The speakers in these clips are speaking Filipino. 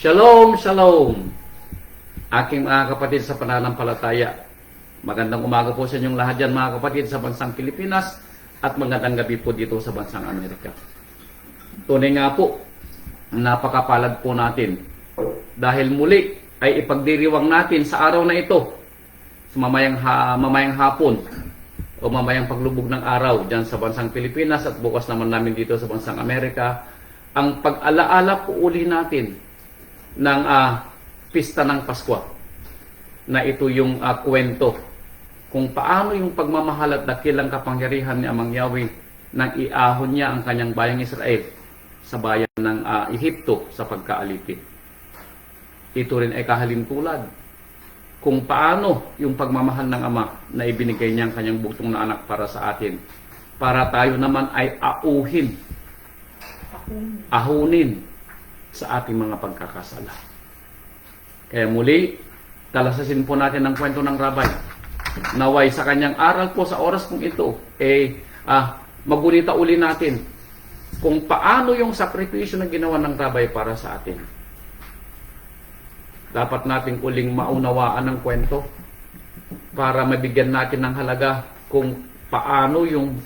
Shalom, shalom! Aking mga kapatid sa pananampalataya. Magandang umaga po sa inyong lahat dyan mga kapatid sa bansang Pilipinas at magandang gabi po dito sa bansang Amerika. Tunay nga po, napakapalad po natin dahil muli ay ipagdiriwang natin sa araw na ito sa mamayang hapon o mamayang paglubog ng araw dyan sa bansang Pilipinas at bukas naman namin dito sa bansang Amerika ang pag-alaala po uli natin ng pista ng Pasko na ito yung kwento kung paano yung pagmamahal at dakilang kapangyarihan ni Amang Yahweh nang iahon niya ang kanyang bayang Israel sa bayan ng Ehipto sa pagkaalipin. Ito rin ay kahalintulad kung paano yung pagmamahal ng Ama na ibinigay niya ang kanyang bugtong na anak para sa atin, para tayo naman ay ahunin sa ating mga pagkakasala. Kaya muli, talasasin po natin ang kwento ng Rabay. Naway sa kanyang aral po sa oras kong ito, magunita uli natin kung paano yung sakripisyo na ginawa ng Rabay para sa atin. Dapat nating uling maunawaan ng kwento para mabigyan natin ng halaga kung paano yung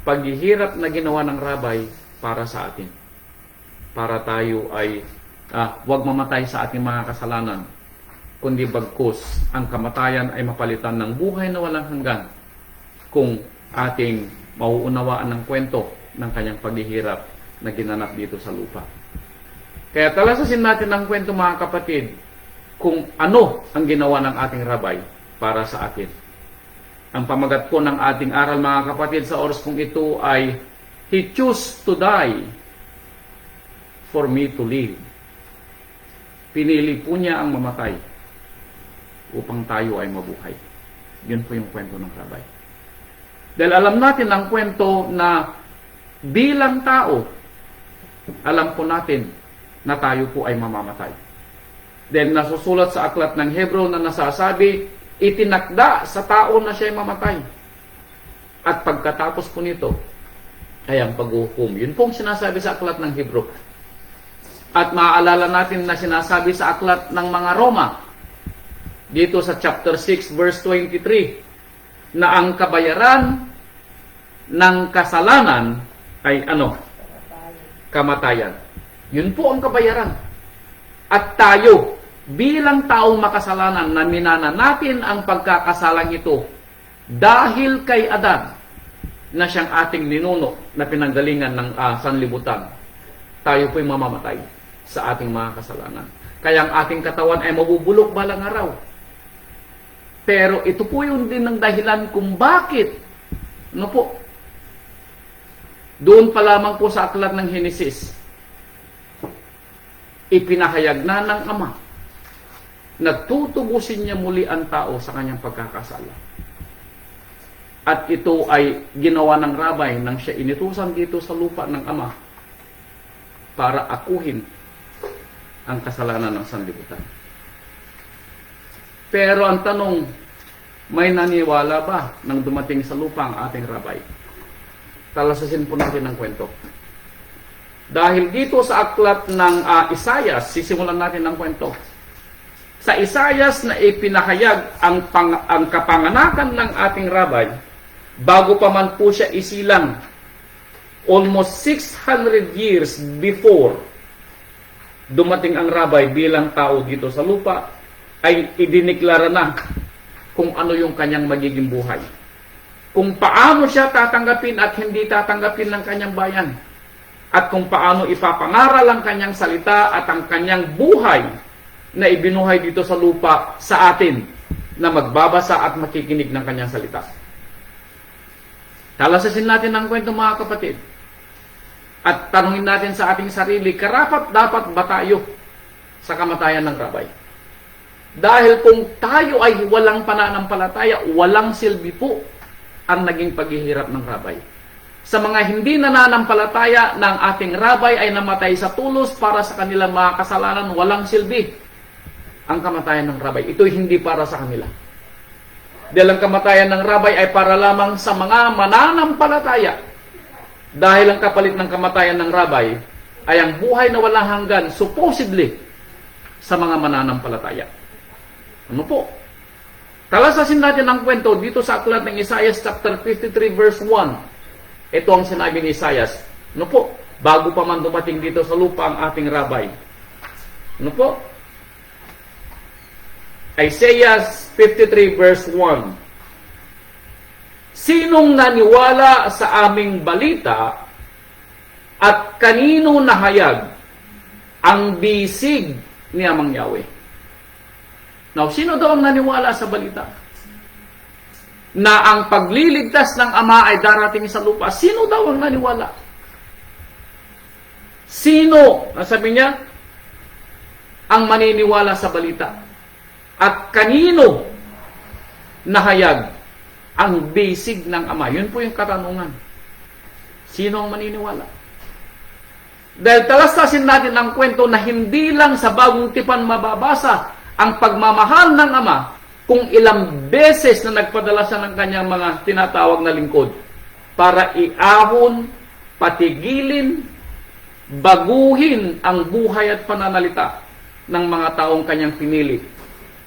paghihirap na ginawa ng Rabay para sa atin. Para tayo ay huwag mamatay sa ating mga kasalanan, kundi bagkus ang kamatayan ay mapalitan ng buhay na walang hanggan kung ating mauunawaan ng kwento ng kanyang paghihirap na ginanap dito sa lupa. Kaya talasasin natin ang kwento mga kapatid kung ano ang ginawa ng ating Rabay para sa atin. Ang pamagat po ng ating aral mga kapatid sa oras kong ito ay He chose to die for me to live. Pinili po niya ang mamatay upang tayo ay mabuhay. Yun po yung kwento ng Rabay. Dahil alam natin ang kwento na bilang tao, alam po natin na tayo po ay mamamatay. Dahil nasusulat sa aklat ng Hebrew na nasasabi, itinakda sa tao na siya ay mamatay. At pagkatapos po nito, ay ang paghuhukom. Yun pong sinasabi sa aklat ng Hebrew. At maaalala natin na sinasabi sa aklat ng mga Roma, dito sa chapter 6, verse 23, na ang kabayaran ng kasalanan ay ano? Kamatayan. Yun po ang kabayaran. At tayo, bilang taong makasalanan, na minana natin ang pagkakasalang ito dahil kay Adan, na siyang ating ninuno na pinanggalingan ng sanlibutan, tayo po'y mamamatay sa ating mga kasalanan. Kaya ang ating katawan ay mabubulok balang araw. Pero ito po yung din ng dahilan kung bakit, ano po, doon pa lamang po sa aklat ng Henesis, ipinahayag na ng Ama na tutubusin niya muli ang tao sa kanyang pagkakasala. At ito ay ginawa ng Rabay nang siya initusan dito sa lupa ng Ama para akuhin ang kasalanan ng sanlibutan. Pero ang tanong, may naniwala ba nang dumating sa lupa ang ating Rabay? Talasasin po natin ang kwento. Dahil dito sa aklat ng Isaias, sisimulan natin ang kwento. Sa Isaias na ipinahayag ang kapanganakan ng ating Rabay, bago pa man po siya isilang, almost 600 years before dumating ang Rabay bilang tao dito sa lupa, ay idiniklara na kung ano yung kanyang magiging buhay. Kung paano siya tatanggapin at hindi tatanggapin ng kanyang bayan. At kung paano ipapangaral ang kanyang salita at ang kanyang buhay na ibinuhay dito sa lupa sa atin na magbabasa at makikinig ng kanyang salita. Talasasin natin ang kwento mga kapatid. At tanungin natin sa ating sarili, karapat dapat ba tayo sa kamatayan ng Rabay? Dahil kung tayo ay walang pananampalataya, walang silbi po ang naging paghihirap ng Rabay. Sa mga hindi nananampalataya ng ating Rabay ay namatay sa tulos para sa kanilang mga kasalanan, walang silbi ang kamatayan ng Rabay. Ito'y hindi para sa kanila. Dahil ang kamatayan ng Rabay ay para lamang sa mga mananampalataya. Dahil ang kapalit ng kamatayan ng Rabay ay ang buhay na walang hanggan, supposedly, sa mga mananampalataya. Ano po? Talasasin natin ang kwento dito sa aklat ng Isaiah chapter 53 verse 1. Ito ang sinabi ni Isaiah. Ano po? Bago pa man dumating dito sa lupa ang ating rabay. Ano po? Isaiah 53 verse 1. Sinong naniwala sa aming balita at kanino nahayag ang bisig ni Amang Yahweh? Now, sino daw ang naniwala sa balita? Na ang pagliligtas ng Ama ay darating sa lupa. Sino daw ang naniwala? Sino, sabi niya, ang maniniwala sa balita? At kanino nahayag ang bisig ng Ama? Yun po yung katanungan. Sino ang maniniwala? Dahil talastasin natin ang kwento na hindi lang sa Bagong Tipan mababasa ang pagmamahal ng Ama kung ilang beses na nagpadala siya ng kanyang mga tinatawag na lingkod para iahon, patigilin, baguhin ang buhay at pananalita ng mga taong kanyang pinili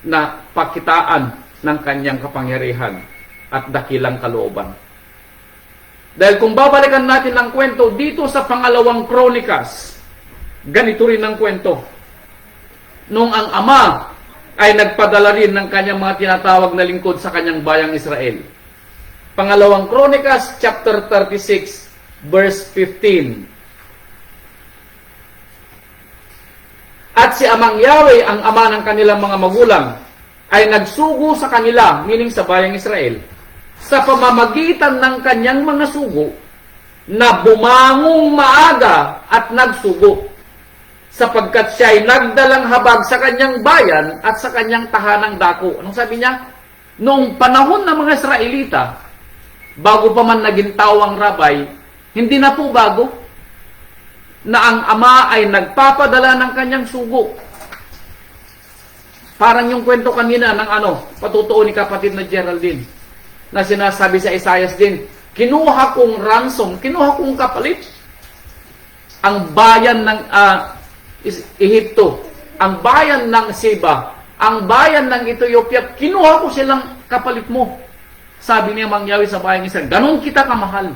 na pakitaan ng kanyang kapangyarihan at dakilang kalooban. Dahil kung babalikan natin ang kwento dito sa pangalawang Kronikas, ganito rin ang kwento. Nung ang Ama ay nagpadala rin ng kanyang mga tinatawag na lingkod sa kanyang bayang Israel. Pangalawang Kronikas, chapter 36, verse 15. At si Amang Yahweh, ang ama ng kanilang mga magulang, ay nagsugo sa kanila, meaning sa bayang Israel, sa pamamagitan ng kanyang mga sugo, na bumangong maaga at nagsugo, sapagkat siya ay nagdalang habag sa kanyang bayan at sa kanyang tahanang dako. Anong sabi niya? Noong panahon ng mga Israelita, bago pa man naging tao ang rabay, hindi na po bago na ang Ama ay nagpapadala ng kanyang sugo. Parang yung kwento kanina ng patutuo ni kapatid na Geraldine, na sinasabi sa Isaiah din, kinuha kong ransom, kinuha kong kapalit, ang bayan ng Ehipto, ang bayan ng Seba, ang bayan ng Ethiopia, kinuha ko silang kapalit mo. Sabi niya Mang Yahweh sa bayang Israel, ganon kita kamahal.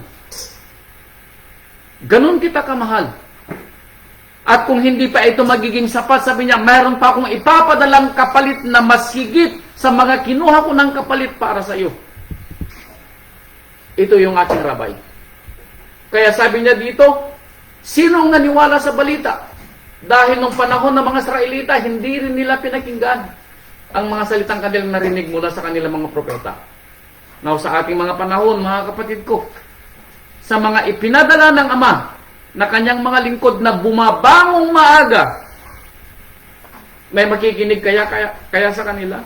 Ganon kita kamahal. At kung hindi pa ito magiging sapat, sabi niya, mayroon pa akong ipapadalang kapalit na mas higit sa mga kinuha ko ng kapalit para sa iyo. Ito yung ating rabay. Kaya sabi niya dito, sinong naniwala sa balita? Dahil nung panahon ng mga Israelita, hindi rin nila pinakinggan ang mga salitang kanilang narinig mula sa kanilang mga propeta. Now, sa ating mga panahon, mga kapatid ko, sa mga ipinadala ng Ama na kanyang mga lingkod na bumabangong maaga, may makikinig kaya sa kanila?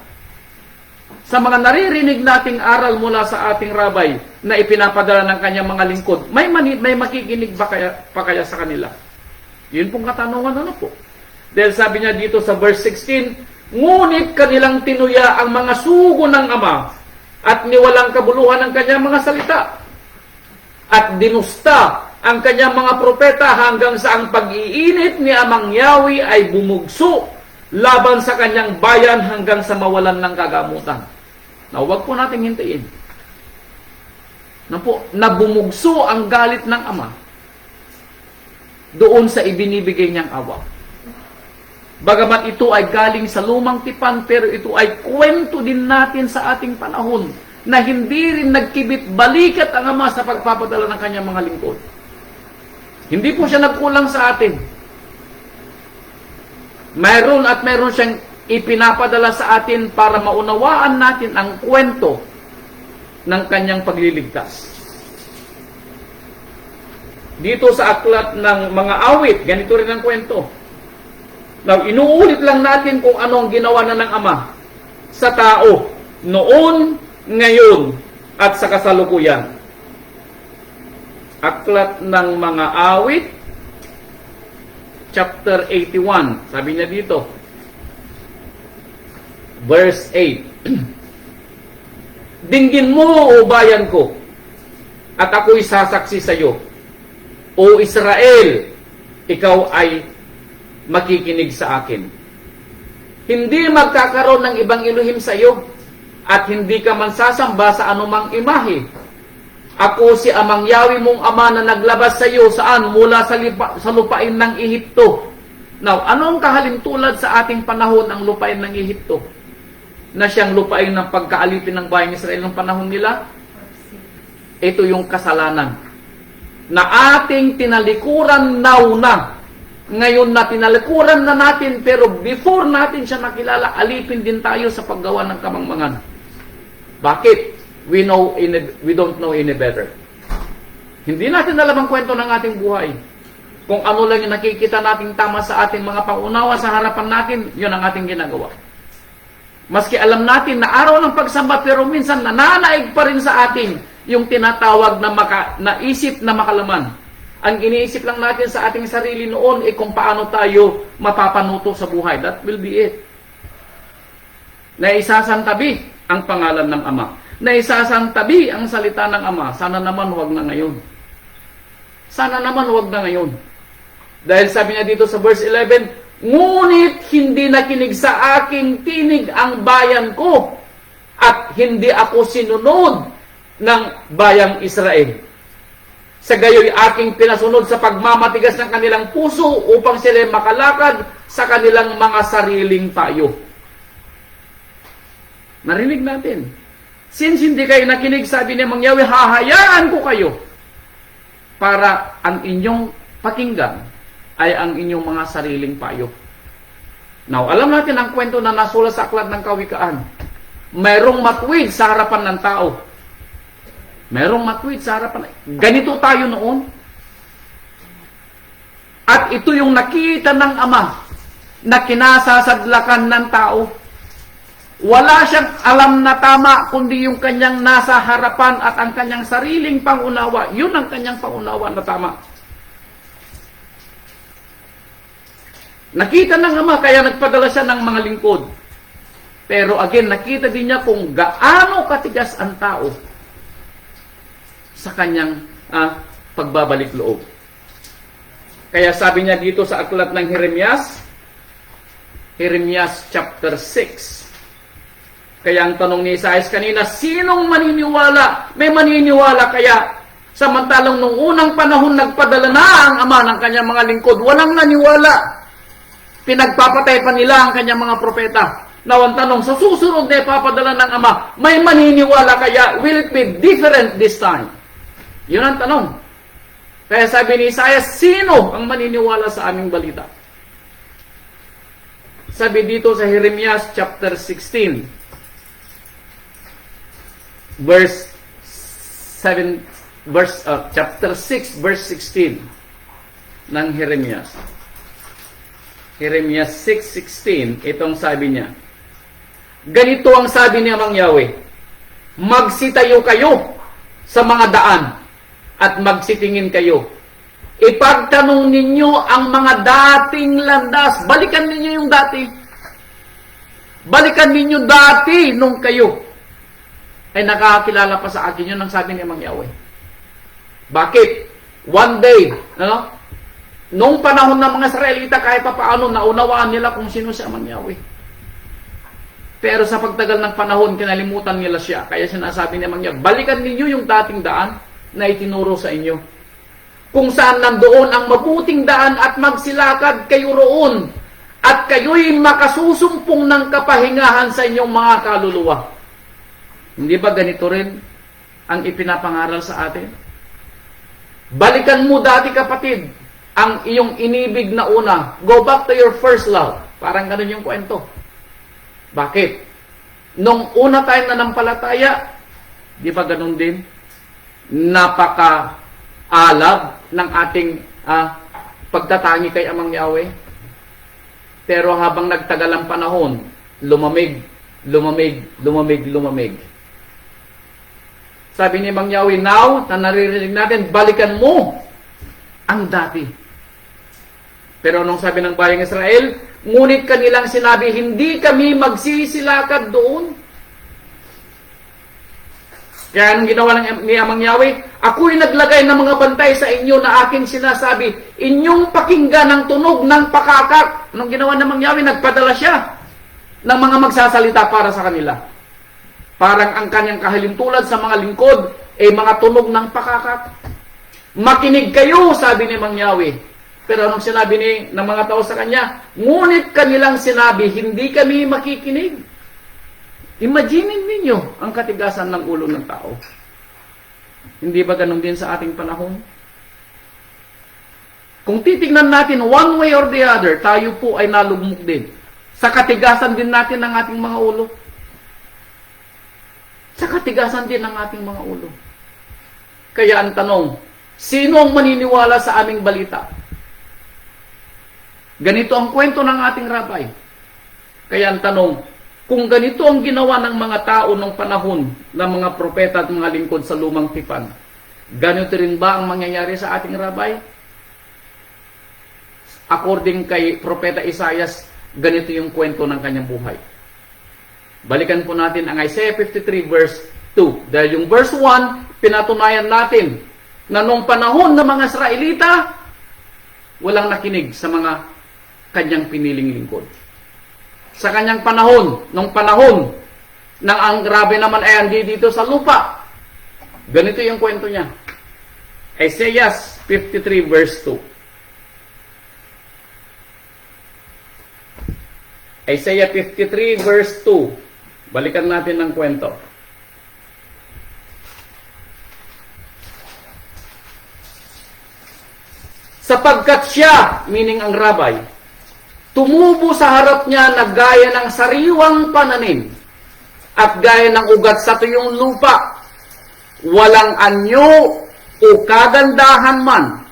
Sa mga naririnig nating aral mula sa ating rabay na ipinapadala ng kanyang mga lingkod, may makikinig ba kaya sa kanila? Yun pong katanungan po. Dahil sabi niya dito sa verse 16, ngunit kanilang tinuya ang mga sugo ng Ama at niwalang kabuluhan ng kanyang mga salita at dinusta ang kanyang mga propeta hanggang sa ang pag-iinit ni Amang Yahweh ay bumugso laban sa kanyang bayan hanggang sa mawalan ng kagamutan. Now, wag po nating hintayin na bumugso ang galit ng Ama doon sa ibinibigay niyang awa. Bagamat ito ay galing sa lumang tipan, pero ito ay kwento din natin sa ating panahon na hindi rin nagkibit balikat ang Ama sa pagpapadala ng kanyang mga lingkod. Hindi po siya nagkulang sa atin. Mayroon siyang ipinapadala sa atin para maunawaan natin ang kwento ng kanyang pagliligtas. Dito sa aklat ng mga awit, ganito rin ang kwento. Now, inuulit lang natin kung ano ang ginawa na ng Ama sa tao noon, ngayon, at sa kasalukuyan. Aklat ng mga awit, chapter 81. Sabi niya dito, verse 8. Dinggin mo, o bayan ko, at ako'y sasaksi sa iyo. O Israel, ikaw ay makikinig sa akin. Hindi magkakaroon ng ibang Elohim sa iyo, at hindi ka man sasamba sa anumang imahe. Ako si Amang Yahweh mong Ama na naglabas sa iyo saan? Mula sa lupain ng Ehipto. Now, ano ang kahalintulad sa ating panahon ang lupain ng Ehipto? Na siyang lupain ng pagkaalipin ng bayang Israel ng panahon nila? Ito yung kasalanan na ating tinalikuran na. Ngayon na tinalikuran na natin, pero before natin siya nakilala, alipin din tayo sa paggawa ng kamangmangan. Bakit? We don't know any better. Hindi natin alam ang kwento ng ating buhay. Kung ano lang yung nakikita nating tama sa ating mga pangunawa sa harapan natin, yun ang ating ginagawa. Maski alam natin na araw ng pagsamba, pero minsan nananaig pa rin sa atin yung tinatawag na isip na makalaman. Ang iniisip lang natin sa ating sarili noon kung paano tayo mapapanuto sa buhay. That will be it. Naisasantabi ang pangalan ng Ama. Naisasantabi ang salita ng Ama. Sana naman huwag na ngayon. Sana naman huwag na ngayon. Dahil sabi niya dito sa verse 11, ngunit hindi nakinig sa aking tinig ang bayan ko, at hindi ako sinunod ng bayang Israel. Sa gayoy aking pinasunod sa pagmamatigas ng kanilang puso upang sila makalakad sa kanilang mga sariling payo. Narinig natin. Since hindi kayo nakinig, sabi ni Mang Yahweh, hahayaan ko kayo para ang inyong pakinggan ay ang inyong mga sariling payo. Now, alam natin ang kwento na nasulat sa Aklat ng Kawikaan. Mayroong matuwid sa harapan ng tao. Merong matuwid sa harapan. Ganito tayo noon. At ito yung nakita ng Ama na kinasasadlakan ng tao. Wala siyang alam na tama, kundi yung kanyang nasa harapan at ang kanyang sariling pangunawa. Yun ang kanyang pangunawa na tama. Nakita ng Ama, kaya nagpadala siya ng mga lingkod. Pero again, nakita din niya kung gaano katigas ang tao sa kanyang pagbabalik loob. Kaya sabi niya dito sa aklat ng Jeremias chapter 6. Kaya ang tanong ni Isaias kanina, sinong maniniwala? May maniniwala kaya? Samantalang nung unang panahon nagpadala na ang Ama ng kanyang mga lingkod, walang naniwala. Pinagpapatay pa nila ang kanyang mga propeta. Now, ang tanong, sa susunod na ipapadala ng Ama, may maniniwala kaya? Will it be different this time? Yun ang tanong. Kaya sabi ni Isaias, sino ang maniniwala sa aming balita? Sabi dito sa Jeremias chapter 16, chapter 6, verse 16 ng Jeremias. Jeremias 6:16, itong sabi niya, ganito ang sabi ni Amang Yahweh, magsitayo kayo sa mga daan at magsitingin kayo. Ipagtanong ninyo ang mga dating landas. Balikan ninyo yung dati. Balikan ninyo dati nung kayo ay nakakilala pa sa akin. Yun ang sabi ni Amang Yahweh. Bakit? One day, nung panahon ng mga Israelita, kahit pa paano, naunawaan nila kung sino si Amang Yahweh. Pero sa pagtagal ng panahon, kinalimutan nila siya. Kaya sinasabi ni Amang Yahweh, balikan ninyo yung dating daan na itinuro sa inyo. Kung saan nandoon ang mabuting daan at magsilakad kayo roon, at kayo'y makasusumpong ng kapahingahan sa inyong mga kaluluwa. Hindi ba ganito rin ang ipinapangaral sa atin? Balikan mo dati, kapatid, ang iyong inibig na una. Go back to your first love. Parang ganun yung kwento. Bakit? Nung una tayong nanampalataya, di ba ganun din? Napaka-alab ng ating pagtatangi kay Amang Yahweh. Pero habang nagtagal ang panahon, lumamig. Sabi ni Amang Yahweh, now, na naririnig natin, balikan mo ang dati. Pero anong sabi ng bayang Israel? Ngunit kanilang sinabi, hindi kami magsisilakad doon. Kaya anong ginawa ni Amang Yahweh? Ako'y naglagay ng mga bantay sa inyo na aking sinasabi, inyong pakinggan ang tunog ng pakakak. Anong ginawa ng Amang Yahweh? Nagpadala siya ng mga magsasalita para sa kanila. Parang ang kanyang kahalintulad sa mga lingkod ay mga tunog ng pakakak. Makinig kayo, sabi ni Mang Yahweh. Pero anong sinabi ng mga tao sa kanya? Ngunit kanilang sinabi, hindi kami makikinig. Imaginin ninyo ang katigasan ng ulo ng tao. Hindi ba ganun din sa ating panahon? Kung titignan natin one way or the other, tayo po ay nalugmok din. Sa katigasan din natin ng ating mga ulo. Sa katigasan din ng ating mga ulo. Kaya ang tanong, sino ang maniniwala sa aming balita? Ganito ang kwento ng ating rabay. Kaya ang tanong, kung ganito ang ginawa ng mga tao ng panahon ng mga propeta at mga lingkod sa lumang tipan, ganito rin ba ang mangyayari sa ating rabay? According kay Propeta Isaias, ganito yung kwento ng kanyang buhay. Balikan po natin ang Isaiah 53 verse 2. Dahil yung verse 1, pinatunayan natin na nung panahon ng mga Israelita, walang nakinig sa mga kanyang piniling lingkod. Sa kanyang panahon, nung panahon ng ang grabe naman ay andi dito sa lupa, ganito yung kwento niya. Isaiah 53 verse 2. Isaiah 53 verse 2. Balikan natin ng kwento. Sapagkat siya, meaning ang rabay, tumubo sa harap niya na gaya ng sariwang pananim at gaya ng ugat sa tuyong lupa, walang anyo o kagandahan man.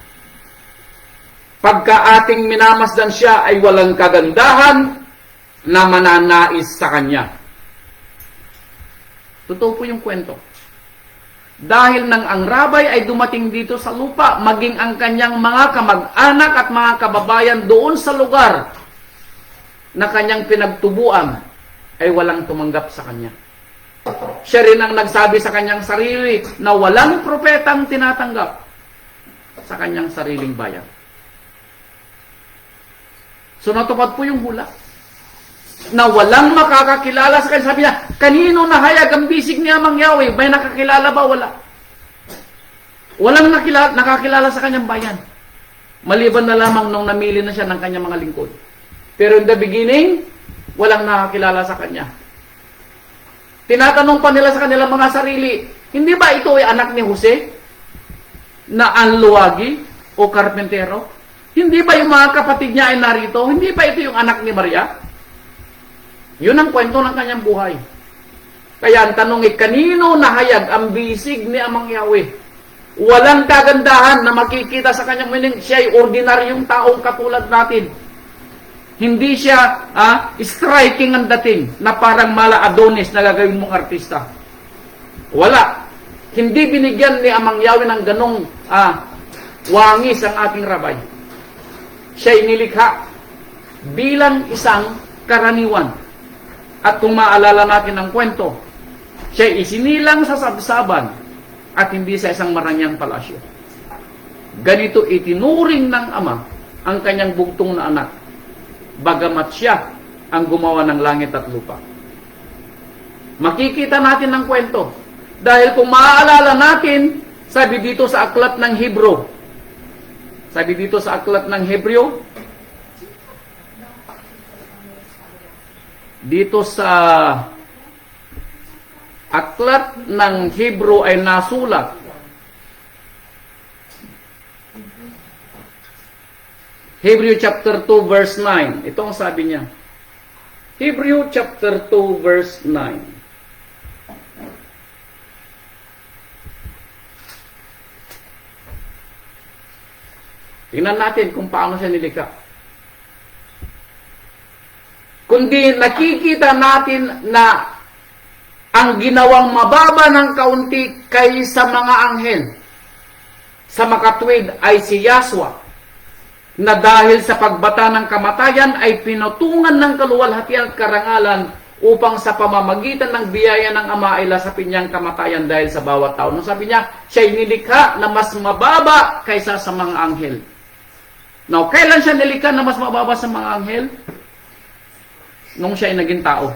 Pagka ating minamasdan siya ay walang kagandahan na mananais sa kanya. Totoo po yung kwento. Dahil nang ang rabay ay dumating dito sa lupa, maging ang kanyang mga kamag-anak at mga kababayan doon sa lugar na kanyang pinagtubuan ay walang tumanggap sa kanya. Siya rin ang nagsabi sa kanyang sarili na walang propetang tinatanggap sa kanyang sariling bayan. So natupad po yung hula na walang makakakilala sa kanya. Sabi niya, kanino nahayag ang bisig ni Amang Yahweh? May nakakilala ba? Wala. Walang nakakilala sa kanyang bayan. Maliban na lamang nung namili na siya ng kanyang mga lingkod. Pero in the beginning, walang nakakilala sa kanya. Tinatanong pa nila sa kanilang mga sarili, hindi ba ito ay anak ni Jose? Na anluwagi o karpentero? Hindi ba yung mga kapatid niya ay narito? Hindi ba ito yung anak ni Maria? Yun ang kwento ng kanyang buhay. Kaya ang tanong ay, kanino nahayag ang bisig ni Amang Yahweh? Walang kagandahan na makikita sa kanyang meaning. Siya ay ordinaryong taong katulad natin. Hindi siya striking ang dating na parang Mala Adonis na gagawin mong artista. Wala. Hindi binigyan ni Amang Yahweh ng ganong wangis ang ating rabay. Siya ay nilikha bilang isang karaniwan. At kung maalala natin ang kwento, siya isinilang sa sabsaban at hindi sa isang marangyang palasyo. Ganito itinuring ng Ama ang kanyang bugtong na anak, bagamat siya ang gumawa ng langit at lupa. Makikita natin ang kwento. Dahil kung maaalala natin, sabi dito sa aklat ng Hebreo, dito sa aklat ng Hebreo ay nasulat, Hebreo chapter 2 verse 9. Ito ang sabi niya. Hebreo chapter 2 verse 9. Tingnan natin kung paano siya nilikha. Kundi nakikita natin na ang ginawang mababa ng kaunti kaysa mga anghel sa makatwid ay si Yahshua, na dahil sa pagbata ng kamatayan ay pinutungan ng kaluwalhatian at karangalan upang sa pamamagitan ng biyaya ng Ama ay lasapin niyang kamatayan dahil sa bawat tao. Nung sabi niya, siya nilikha na mas mababa kaysa sa mga anghel. Now, kailan siya nilikha na mas mababa sa mga anghel? nung siya ay naging tao.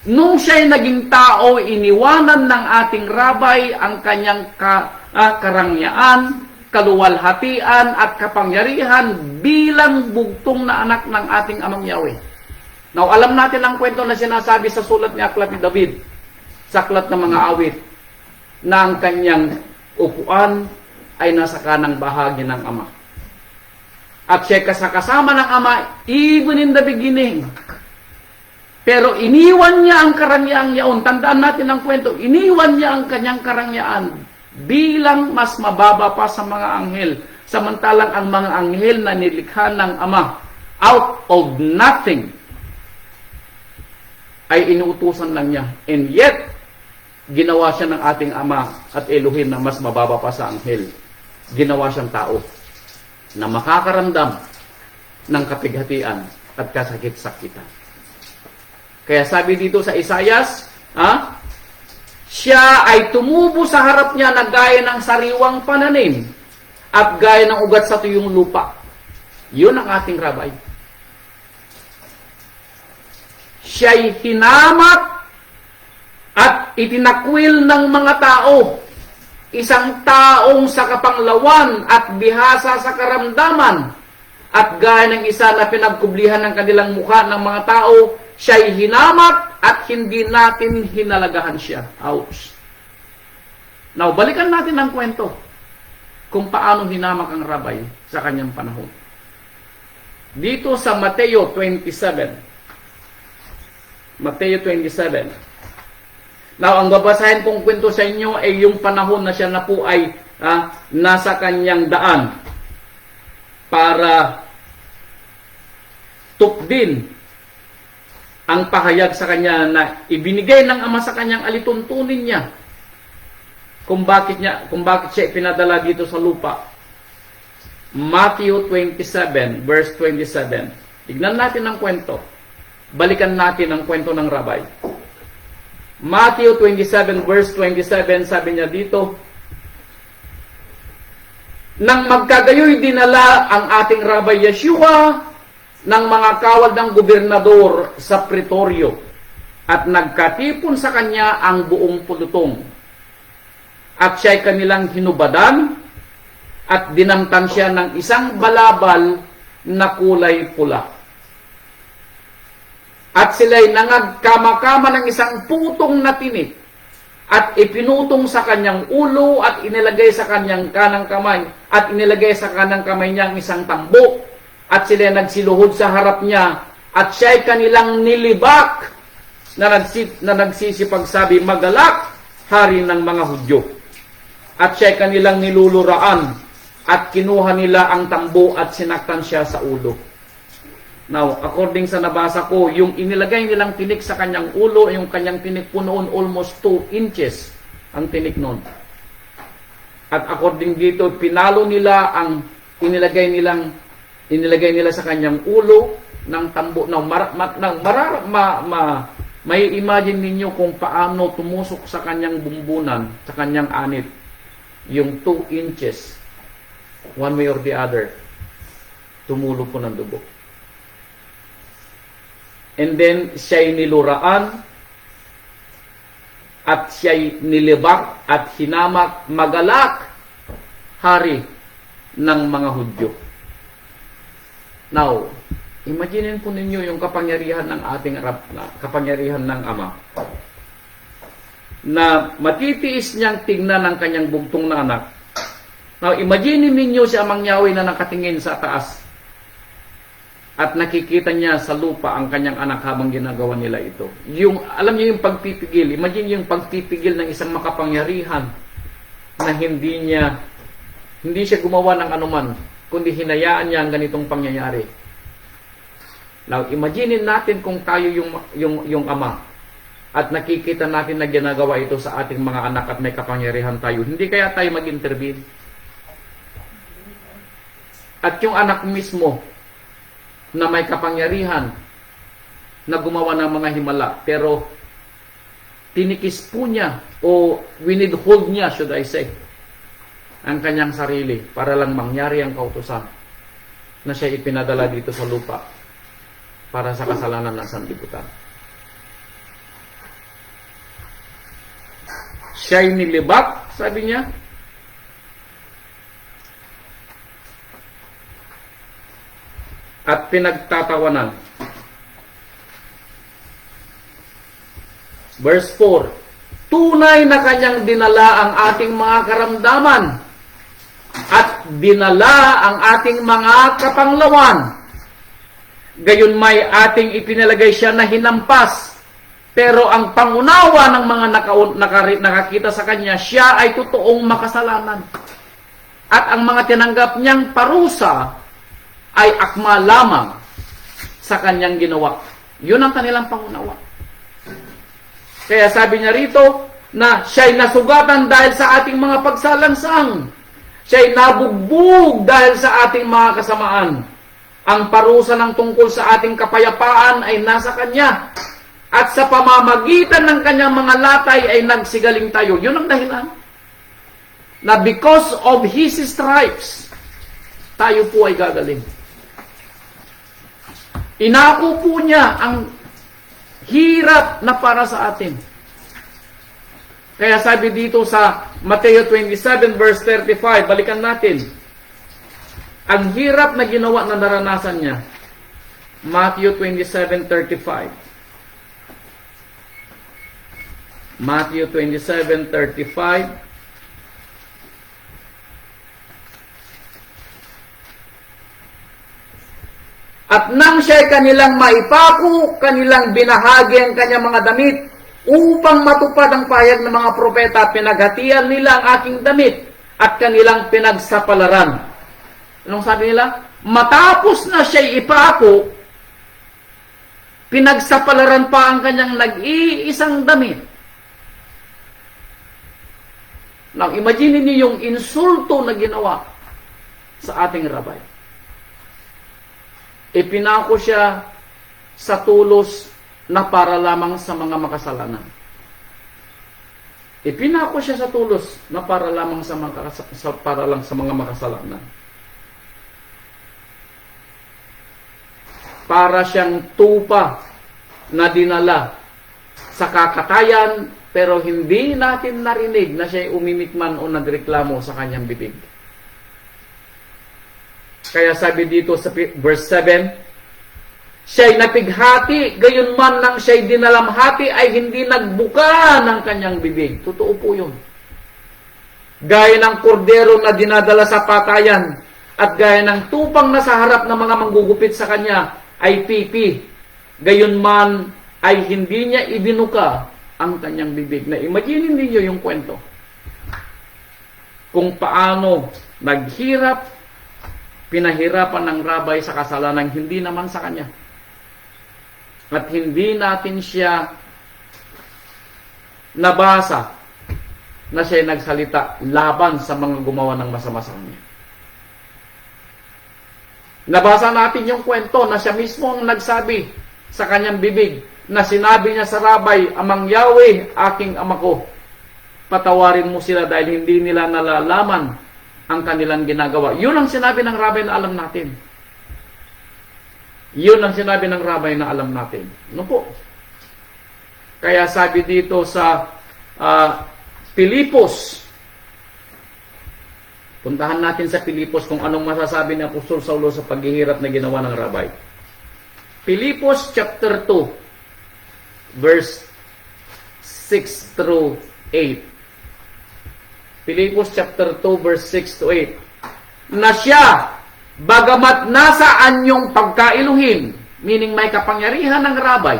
Nung siya ay naging tao, iniwanan ng ating rabay ang kanyang karangyaan, kaluwalhatian at kapangyarihan bilang bugtong na anak ng ating Amang Yahweh. Now, alam natin ang kwento na sinasabi sa sulat ni Aklat ni David, sa Aklat ng mga Awit, na ang kanyang upuan ay nasa kanang bahagi ng Ama. At siya kasama ng Ama, even in the beginning. Pero iniwan niya ang karangyaan yaon. Tandaan natin ang kwento. Iniwan niya ang kanyang karangyaan bilang mas mababa pa sa mga anghel. Samantalang ang mga anghel na nilikha ng Ama, out of nothing, ay inuutusan lang niya. And yet, ginawa siya ng ating Ama at Elohim na mas mababa pa sa anghel. Ginawa siyang tao na makakaramdam ng kapighatian at kasakit-sakitan. Kaya sabi dito sa Isayas, siya ay tumubo sa harap niya na gaya ng sariwang pananim at gaya ng ugat sa tuyong lupa. Yun ang ating rabay. Siya'y hinamat at itinakwil ng mga tao. Isang taong sa kapanglawan at bihasa sa karamdaman at gaya ng isa na pinagkublihan ng kanilang mukha ng mga tao, siya'y hinamat at hindi natin hinalagahan siya. Ouch. Now, balikan natin ang kwento kung paano hinamak ang rabay sa kanyang panahon. Dito sa Mateo 27. Mateo 27. Now, ang babasahin kong kwento sa inyo ay yung panahon na siya na po ay nasa kanyang daan para tukdin ang pahayag sa kanya na ibinigay ng Ama sa kanyang alituntunin niya kung bakit siya ipinadala dito sa lupa. Matthew 27 verse 27. Tignan natin ang kwento. Balikan natin ang kwento ng rabay. Matthew 27 verse 27, sabi niya dito, nang magkagayoy dinala ang ating Rabay Yeshua ng mga kawal ng gobernador sa Pretorio at nagkatipon sa kanya ang buong pulutong. At siya'y kanilang hinubadan at dinamtan siya ng isang balabal na kulay pula. At sila'y nangagkama-kama ng isang putong na tinik at ipinutong sa kanyang ulo at inilagay sa kanyang kanang kamay at inilagay sa kanang kamay niya ang isang tambok at sila'y nagsiluhod sa harap niya at siya'y kanilang nilibak na nagsisipagsabi, "Magalak, hari ng mga Hudyo." At siya'y kanilang niluluraan at kinuha nila ang tambo at sinaktan siya sa ulo. Now, according sa nabasa ko, yung inilagay nilang tinik sa kanyang ulo, yung kanyang tinik po noon, almost 2 inches ang tinik noon. At according dito, pinalo nila ang inilagay nila sa kanyang ulo ng tambo. Now, may imagine ninyo kung paano tumusok sa kanyang bumbunan, sa kanyang anit, yung 2 inches, one way or the other, tumulo po ng dugo. And then, siya'y niluraan at siya'y nilibak at hinamak, "Magalak, hari ng mga Hudyo." Now, imagine po ninyo yung kapangyarihan ng kapangyarihan ng Ama na matitiis niyang tingnan ang kanyang bugtong na anak. Now, imagine ninyo si Amang Yahweh na nakatingin sa taas at nakikita niya sa lupa ang kanyang anak habang ginagawa nila ito. Alam niyo yung pagpipigil. Imagine yung pagpipigil ng isang makapangyarihan na hindi siya gumawa ng anuman, kundi hinayaan niya ang ganitong pangyayari. Now, imagine natin kung tayo yung Ama at nakikita natin na ginagawa ito sa ating mga anak at may kapangyarihan tayo. Hindi kaya tayo mag-intervene? At yung anak mismo na may kapangyarihan na gumawa ng mga himala, pero tinikis po niya o winidhold niya, should I say, ang kanyang sarili para lang mangyari ang kautusan na siya ipinadala dito sa lupa. para sa kasalanan ng sanlibutan. Siya'y nilibat, sabi niya, at pinagtatawanan. Verse 4, tunay na kanyang dinala ang ating mga karamdaman at dinala ang ating mga kapanglawan. Gayon may ating ipinalagay siya na hinampas. Pero ang pangunawa ng mga nakakita sa kanya, siya ay totoong makasalanan. At ang mga tinanggap niyang parusa ay akma lamang sa kanyang ginawa. Yun ang kanilang pangunawa. Kaya sabi niya rito na siya'y nasugatan dahil sa ating mga pagsalangsang. Siya'y nabugbog dahil sa ating mga kasamaan. Ang parusa ng tungkol sa ating kapayapaan ay nasa kanya. At sa pamamagitan ng kanyang mga latay ay nagsigaling tayo. Yun ang dahilan. Na because of His stripes, tayo po ay gagaling. Inako po niya ang hirap na para sa atin. Kaya sabi dito sa Mateo 27 verse 35, balikan natin. Ang hirap na ginawa na naranasan niya. Matthew 27:35. Matthew 27:35. At nang siya'y kanilang maipako, kanilang binahagi ang kanyang mga damit, upang matupad ang pahayag ng mga propeta, pinaghatian nila ang aking damit at kanilang pinagsapalaran. Anong sabi nila? Matapos na siya'y ipako, pinagsapalaran pa ang kanyang nag-iisang damit. Now, imagine niyo yung insulto na ginawa sa ating rabay. Ipinako siya sa tulos na para lamang sa mga makasalanan. Ipinako siya sa tulos na para lamang sa mga makasalanan. Para siyang tupa na dinala sa kakatayan, pero hindi natin narinig na siya'y umimikman o nagreklamo sa kanyang bibig. Kaya sabi dito sa verse 7, siya'y napighati, gayon man nang siya'y dinalamhati ay hindi nagbuka ng kanyang bibig. Totoo po yun. Gaya ng kordero na dinadala sa patayan at gaya ng tupang nasa harap ng mga manggugupit sa kanya ay pipi. Gayon man ay hindi niya ibinuka ang kanyang bibig. Na imagine niyo yung kwento. Kung paano naghirap, pinahirapan ng rabay sa kasalanan hindi naman sa kanya. At hindi natin siya nabasa na siya nagsalita laban sa mga gumawa ng masama sa kanya. Nabasa natin yung kwento na siya mismo ang nagsabi sa kanyang bibig na sinabi niya sa rabay, Amang Yahweh, aking ama ko, patawarin mo sila dahil hindi nila nalalaman ang kanilang ginagawa. Yun ang sinabi ng rabay na alam natin. Yun ang sinabi ng rabay na alam natin. Ano po? Kaya sabi dito sa Pilipos, puntahan natin sa Pilipos kung anong masasabi ni Apostol Saulo sa paghihirap na ginawa ng rabay. Pilipos chapter 2, verse 6 through 8. Pilipos chapter 2, verse 6 to 8. Na siya, bagamat nasa anyong pagkailuhin, meaning may kapangyarihan ng rabay,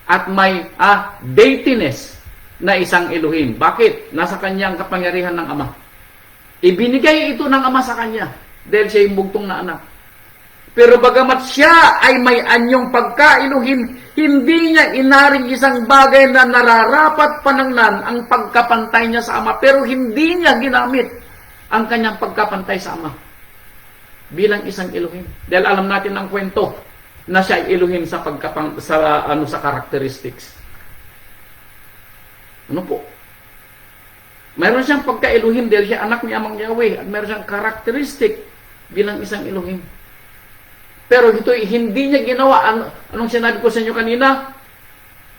at may deitiness na isang Elohim. Bakit? Nasa kanyang kapangyarihan ng Ama. Ibinigay ito ng Ama sa kanya dahil siya yung bugtong na anak. Pero bagamat siya ay may anyong pagkailuhin, hindi niya inaring isang bagay na nararapat pananglan ang pagkapantay niya sa Ama. Pero hindi niya ginamit ang kanyang pagkapantay sa Ama bilang isang Elohim. Dahil alam natin ang kwento na siya ay Elohim sa sa characteristics. Ano po? Mayroon siyang pagka-Elohim dahil siya anak ni Amang Yahweh at mayroon siyang characteristic bilang isang Elohim. Pero ito hindi niya ginawa. Anong sinabi ko sa inyo kanina?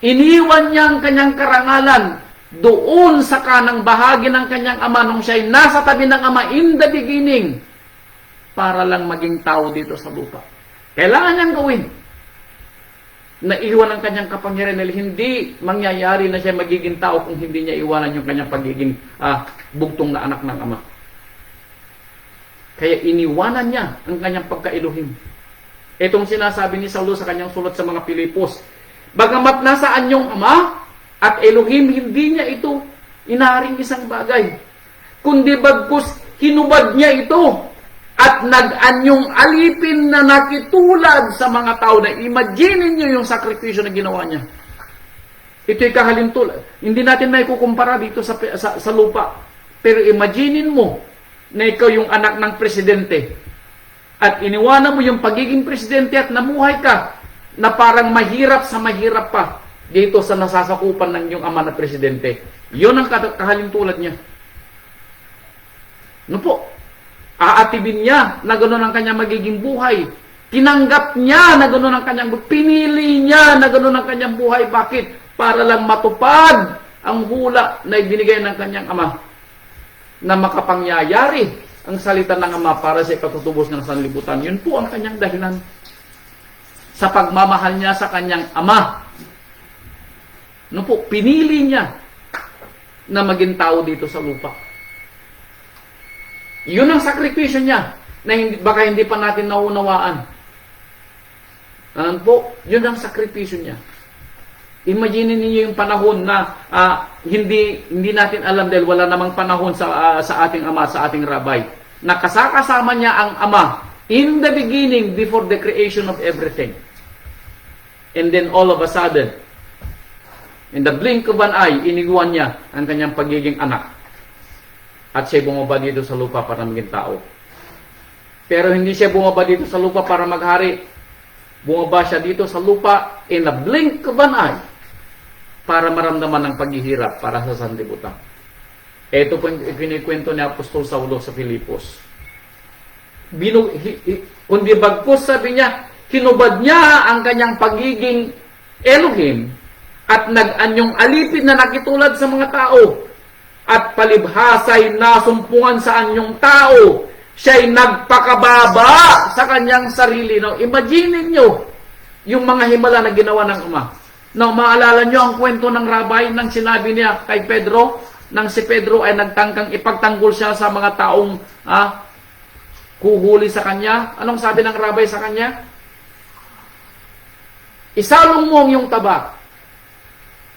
Iniwan niya ang kanyang karangalan doon sa kanang bahagi ng kanyang ama nung siya'y nasa tabi ng ama in the beginning para lang maging tao dito sa lupa. Kailangan niyang gawin. Naiwan ang kanyang kapangyarihan dahil hindi mangyayari na siya magiging tao kung hindi niya iwanan yung kanyang pagiging bugtong na anak ng ama. Kaya iniwanan niya ang kanyang pagka-Elohim. Itong sinasabi ni Saulo sa kanyang sulat sa mga Pilipos, bagamat nasaan yung ama at Elohim, hindi niya ito inaring isang bagay, kundi bagkus hinubad niya ito at nag-anyong alipin na nakitulad sa mga tao. Na imagine niyo yung sakripisyo na ginawa niya. Ito'y kahalintulad. Hindi natin na ikukumpara dito sa lupa. Pero imaginin mo na ikaw yung anak ng presidente at iniwanan mo yung pagiging presidente at namuhay ka na parang mahirap sa mahirap pa dito sa nasasakupan ng yung ama na presidente. Yun ang kahalintulad niya. Ano po? Aatibin niya na gano'n ang kanyang magiging buhay. Tinanggap niya na gano'n ang kanyang buhay. Pinili niya na gano'n ang kanyang buhay. Bakit? Para lang matupad ang hula na ibinigay ng kanyang ama na makapangyayari ang salita ng ama para sa ikatutubos ng sanlibutan. Yun po ang kanyang dahilan sa pagmamahal niya sa kanyang ama. No po, pinili niya na maging tao dito sa lupa. Yun ang sakripisyo niya na baka hindi pa natin naunawaan. Ano po? Yun ang sakripisyo niya. Imagine niyo yung panahon na hindi natin alam dahil wala namang panahon sa ating ama, sa ating rabay. Nakasakasama niya ang ama in the beginning before the creation of everything. And then all of a sudden, in the blink of an eye, iniguan niya ang kanyang pagiging anak. At siya bumaba dito sa lupa para maging tao. Pero hindi siya bumaba dito sa lupa para maghari. Bumaba siya dito sa lupa in a blink of an eye para maramdaman ng paghihirap para sa sanlibutan. Ito po yung ikinikwento ni Apostol Saulo sa Filipos. Kundi bagkus, sabi niya, hinubad niya ang kanyang pagiging Elohim at nag-anyong alipin na nakitulad sa mga tao at palibhasay nasumpungan sa anyong tao. Siya'y nagpakababa sa kanyang sarili. Now, imagine niyo yung mga himala na ginawa ng ama. Now, maalala niyo ang kwento ng rabay nang sinabi niya kay Pedro, nang si Pedro ay nagtangkang ipagtanggol siya sa mga taong kuhuli sa kanya. Anong sabi ng rabay sa kanya? Isalong mo ang iyong taba.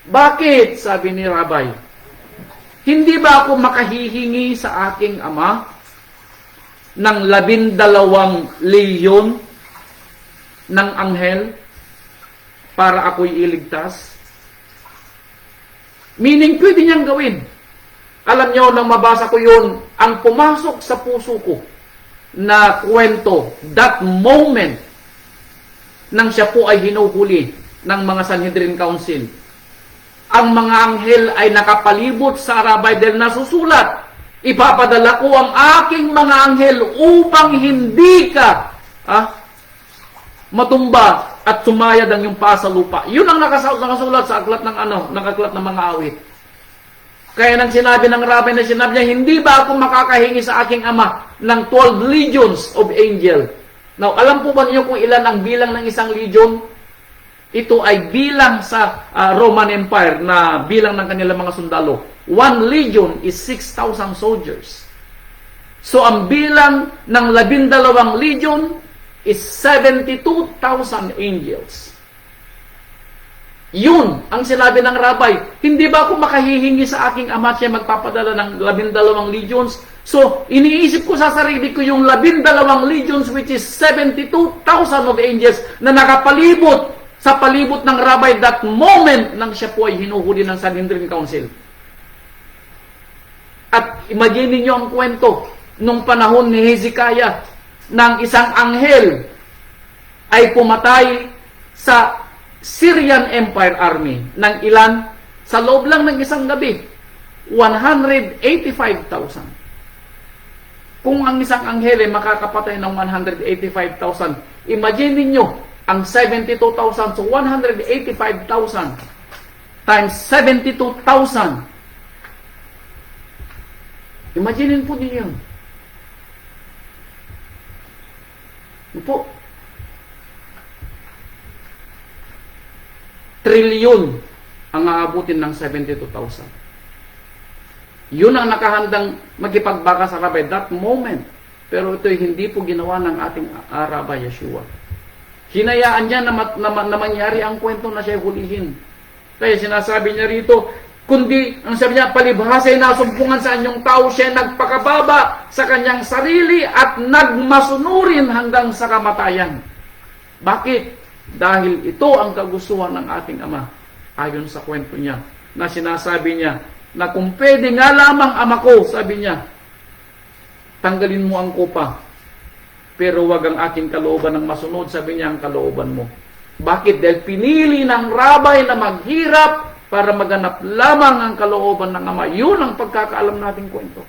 Bakit? Sabi ni rabay. Hindi ba ako makahihingi sa aking ama ng 12 leyon ng anghel para ako'y iligtas? Meaning, pwede niyang gawin. Alam niyo, nang mabasa ko yun, ang pumasok sa puso ko na kwento, that moment, nang siya po ay hinuhuli ng mga Sanhedrin Council, ang mga anghel ay nakapalibot sa rabay dahil nasusulat, ipapadala ko ang aking mga anghel upang hindi ka matumba at sumayad ang iyong paa sa lupa. Yun ang nakasulat sa aklat ng mga awit. Kaya nang sinabi ng rabay na sinabi niya, hindi ba ako makakahingi sa aking ama ng 12 legions of angel? Now, alam po ba niyo kung ilan ang bilang ng isang legion? Ito ay bilang sa Roman Empire na bilang ng kanilang mga sundalo. 1 legion is 6,000 soldiers. So, ang bilang ng 12 legion is 72,000 angels. Yun ang sinabi ng rabay. Hindi ba ako makahihingi sa aking ama at siya magpapadala ng 12 legions? So, iniisip ko sa sarili ko yung 12 legions which is 72,000 of angels na nakapalibot sa palibot ng rabay that moment nang siya po ay hinuhuli ng Sanhedrin Council. At imagine niyo ang kwento nung panahon ni Hezekiah ng isang anghel ay pumatay sa Syrian Empire Army ng ilan sa loob lang ng isang gabi, 185,000. Kung ang isang anghel ay makakapatay ng 185,000, imagine niyo ang 72,000, so 185,000 times 72,000. Imagine po niyo yun. Po, trilyon ang aabutin ng 72,000. Yun ang nakahandang makipagbaka sa rabay that moment. Pero ito'y hindi po ginawa ng ating Rabbi Yeshua. Hinayaan niya na mangyari ang kwento na siya hulihin. Kaya sinasabi niya rito, kundi, ang sabi niya, palibhasa ay nasumpungan sa anyong tao, siya nagpakababa sa kanyang sarili at nagmasunurin hanggang sa kamatayan. Bakit? Dahil ito ang kagustuhan ng ating Ama. Ayon sa kwento niya, na sinasabi niya, na kung pwede nga lamang Ama ko, sabi niya, tanggalin mo ang kupa, pero wag ang aking kalooban ng masunod, sabi niya, ang kalooban mo. Bakit? Dahil pinili ng rabay na maghirap para maganap lamang ang kalooban ng Ama. Yun ang pagkakaalam nating kwento.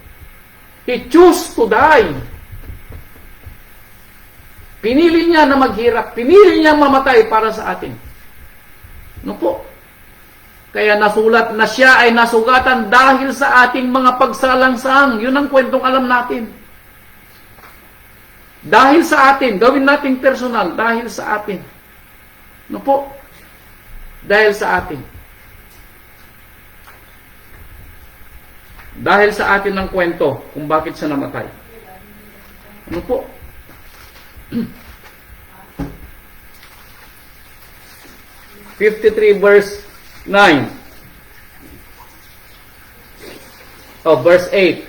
He chose to die. Pinili niya na maghirap. Pinili niya mamatay para sa atin. No po? Kaya nasulat na siya ay nasugatan dahil sa ating mga pagsalangsang. Yun ang kwentong alam natin. Dahil sa atin. Gawin nating personal. Dahil sa atin. No po? Dahil sa atin. Dahil sa atin ang kwento kung bakit siya namatay. Ano po? 53 verse 9. Verse 8.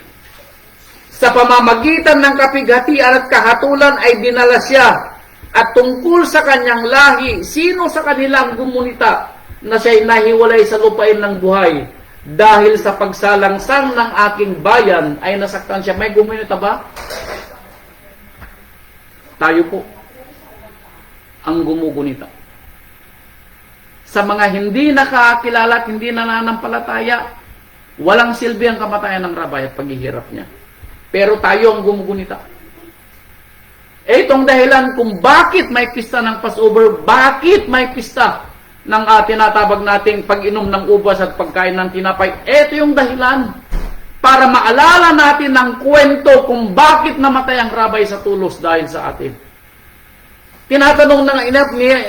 Sa pamamagitan ng kapighatian at kahatulan ay dinala siya, at tungkol sa kanyang lahi, sino sa kanilang gumunita na siya'y nahiwalay sa lupain ng buhay, dahil sa pagsalangsang ng aking bayan ay nasaktan siya. May gumunita ba? Tayo po ang gumugunita. Sa mga hindi nakakilala at hindi nananampalataya, walang silbi ang kamatayan ng rabay at paghihirap niya. Pero tayo ang gumugunita. Itong dahilan kung bakit may pista ng Passover, bakit may pista ng tinatabag nating pag-inom ng ubas at pagkain ng tinapay. Ito yung dahilan para maalala natin ang kwento kung bakit namatay ang rabay sa tulos dahil sa atin. Tinatanong ng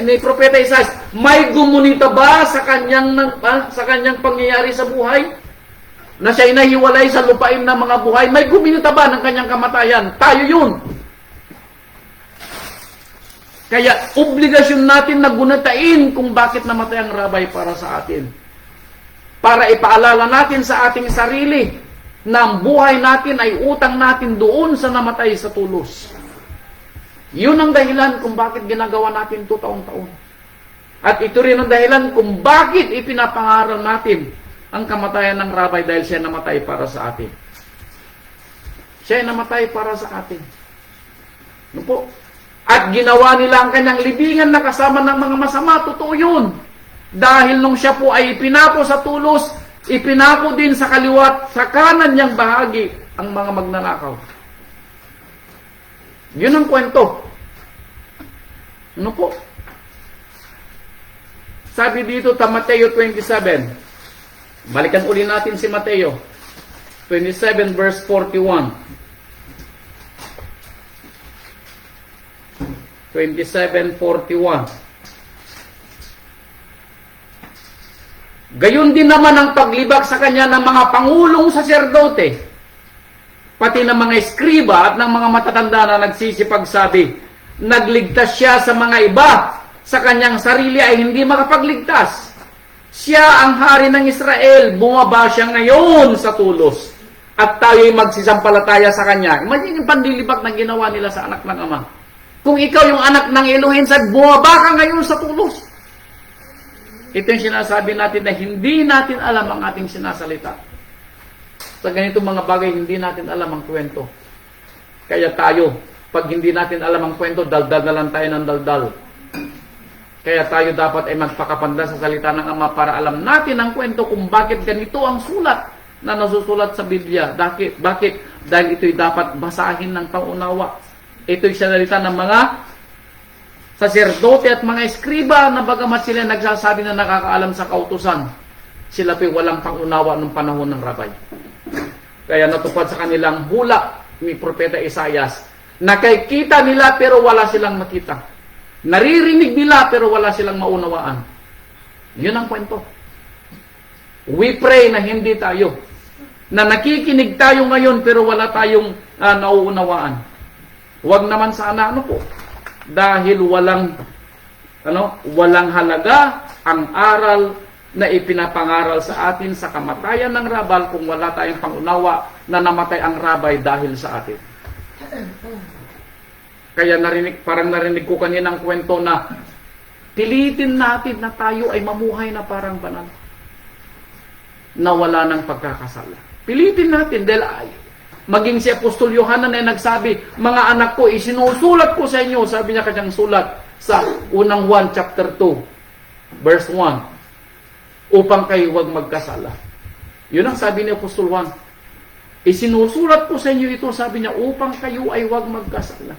ni Propeta Isaias, may gumunita ba sa kanyang pangyayari sa buhay? Na siya'y nahiwalay sa lupain ng mga buhay? May gumunita ba ng kanyang kamatayan? Tayo yun. Kaya obligasyon natin na gunatain kung bakit namatay ang rabay para sa atin. Para ipaalala natin sa ating sarili na ang buhay natin ay utang natin doon sa namatay sa tulos. Yun ang dahilan kung bakit ginagawa natin ito taon-taon. At ito rin ang dahilan kung bakit ipinapangaral natin ang kamatayan ng rabay dahil siya namatay para sa atin. Siya namatay para sa atin. Ano po? At ginawa nila ang kanyang libingan na kasama ng mga masama. Totoo yun. Dahil nung siya po ay ipinako sa tulos, ipinako din sa kaliwat, sa kanan niyang bahagi, ang mga magnanakaw. Yun ang kwento. Ano po? Sabi dito sa Mateo 27. Balikan uli natin si Mateo 27 verse 41. 27:41. Gayon din naman ang paglibak sa kanya ng mga pangulong saserdote, pati ng mga eskriba at ng mga matatanda na nagsisipagsabi, nagligtas siya sa mga iba, sa kanyang sarili ay hindi makapagligtas. Siya ang hari ng Israel, bumaba siya ngayon sa tulos, at tayo'y magsisampalataya sa kanya. Imagine yung pandilibak na ginawa nila sa anak ng Ama. Kung ikaw yung anak ng Elohim, bumaba ka ngayon sa tulos. Ito yung sinasabi natin na hindi natin alam ang ating sinasalita. Sa ganitong mga bagay, hindi natin alam ang kwento. Kaya tayo, pag hindi natin alam ang kwento, daldal na lang tayo ng daldal. Kaya tayo dapat ay magpakapanda sa salita ng Ama para alam natin ang kwento kung bakit ganito ang sulat na nasusulat sa Biblia. Bakit? Dahil ito'y dapat basahin ng paunawa. Ito'y salita ng mga saserdote at mga eskriba na bagamat sila nagsasabi na nakakaalam sa kautusan, sila po'y walang pangunawa ng panahon ng rabay. Kaya natupad sa kanilang hula ni Propeta Isaias, nakikita nila pero wala silang makita. Naririnig nila pero wala silang maunawaan. Yun ang kwento. We pray na hindi tayo. Na nakikinig tayo ngayon pero wala tayong nauunawaan. Huwag naman sana po. Dahil walang halaga ang aral na ipinapangaral sa atin sa kamatayan ng rabal kung wala tayong pangunawa na namatay ang rabay dahil sa atin. Kaya parang narinig ko kanina ang kwento na pilitin natin na tayo ay mamuhay na parang banal. Na wala ng pagkakasala. Pilitin natin dahil maging si Apostol Yohanan ay nagsabi, mga anak ko, isinusulat ko sa inyo, sabi niya kanyang sulat sa unang 1 chapter 2, verse 1, upang kayo huwag magkasala. Yun ang sabi ni Apostol Juan. Isinusulat ko sa inyo ito, sabi niya, upang kayo ay huwag magkasala.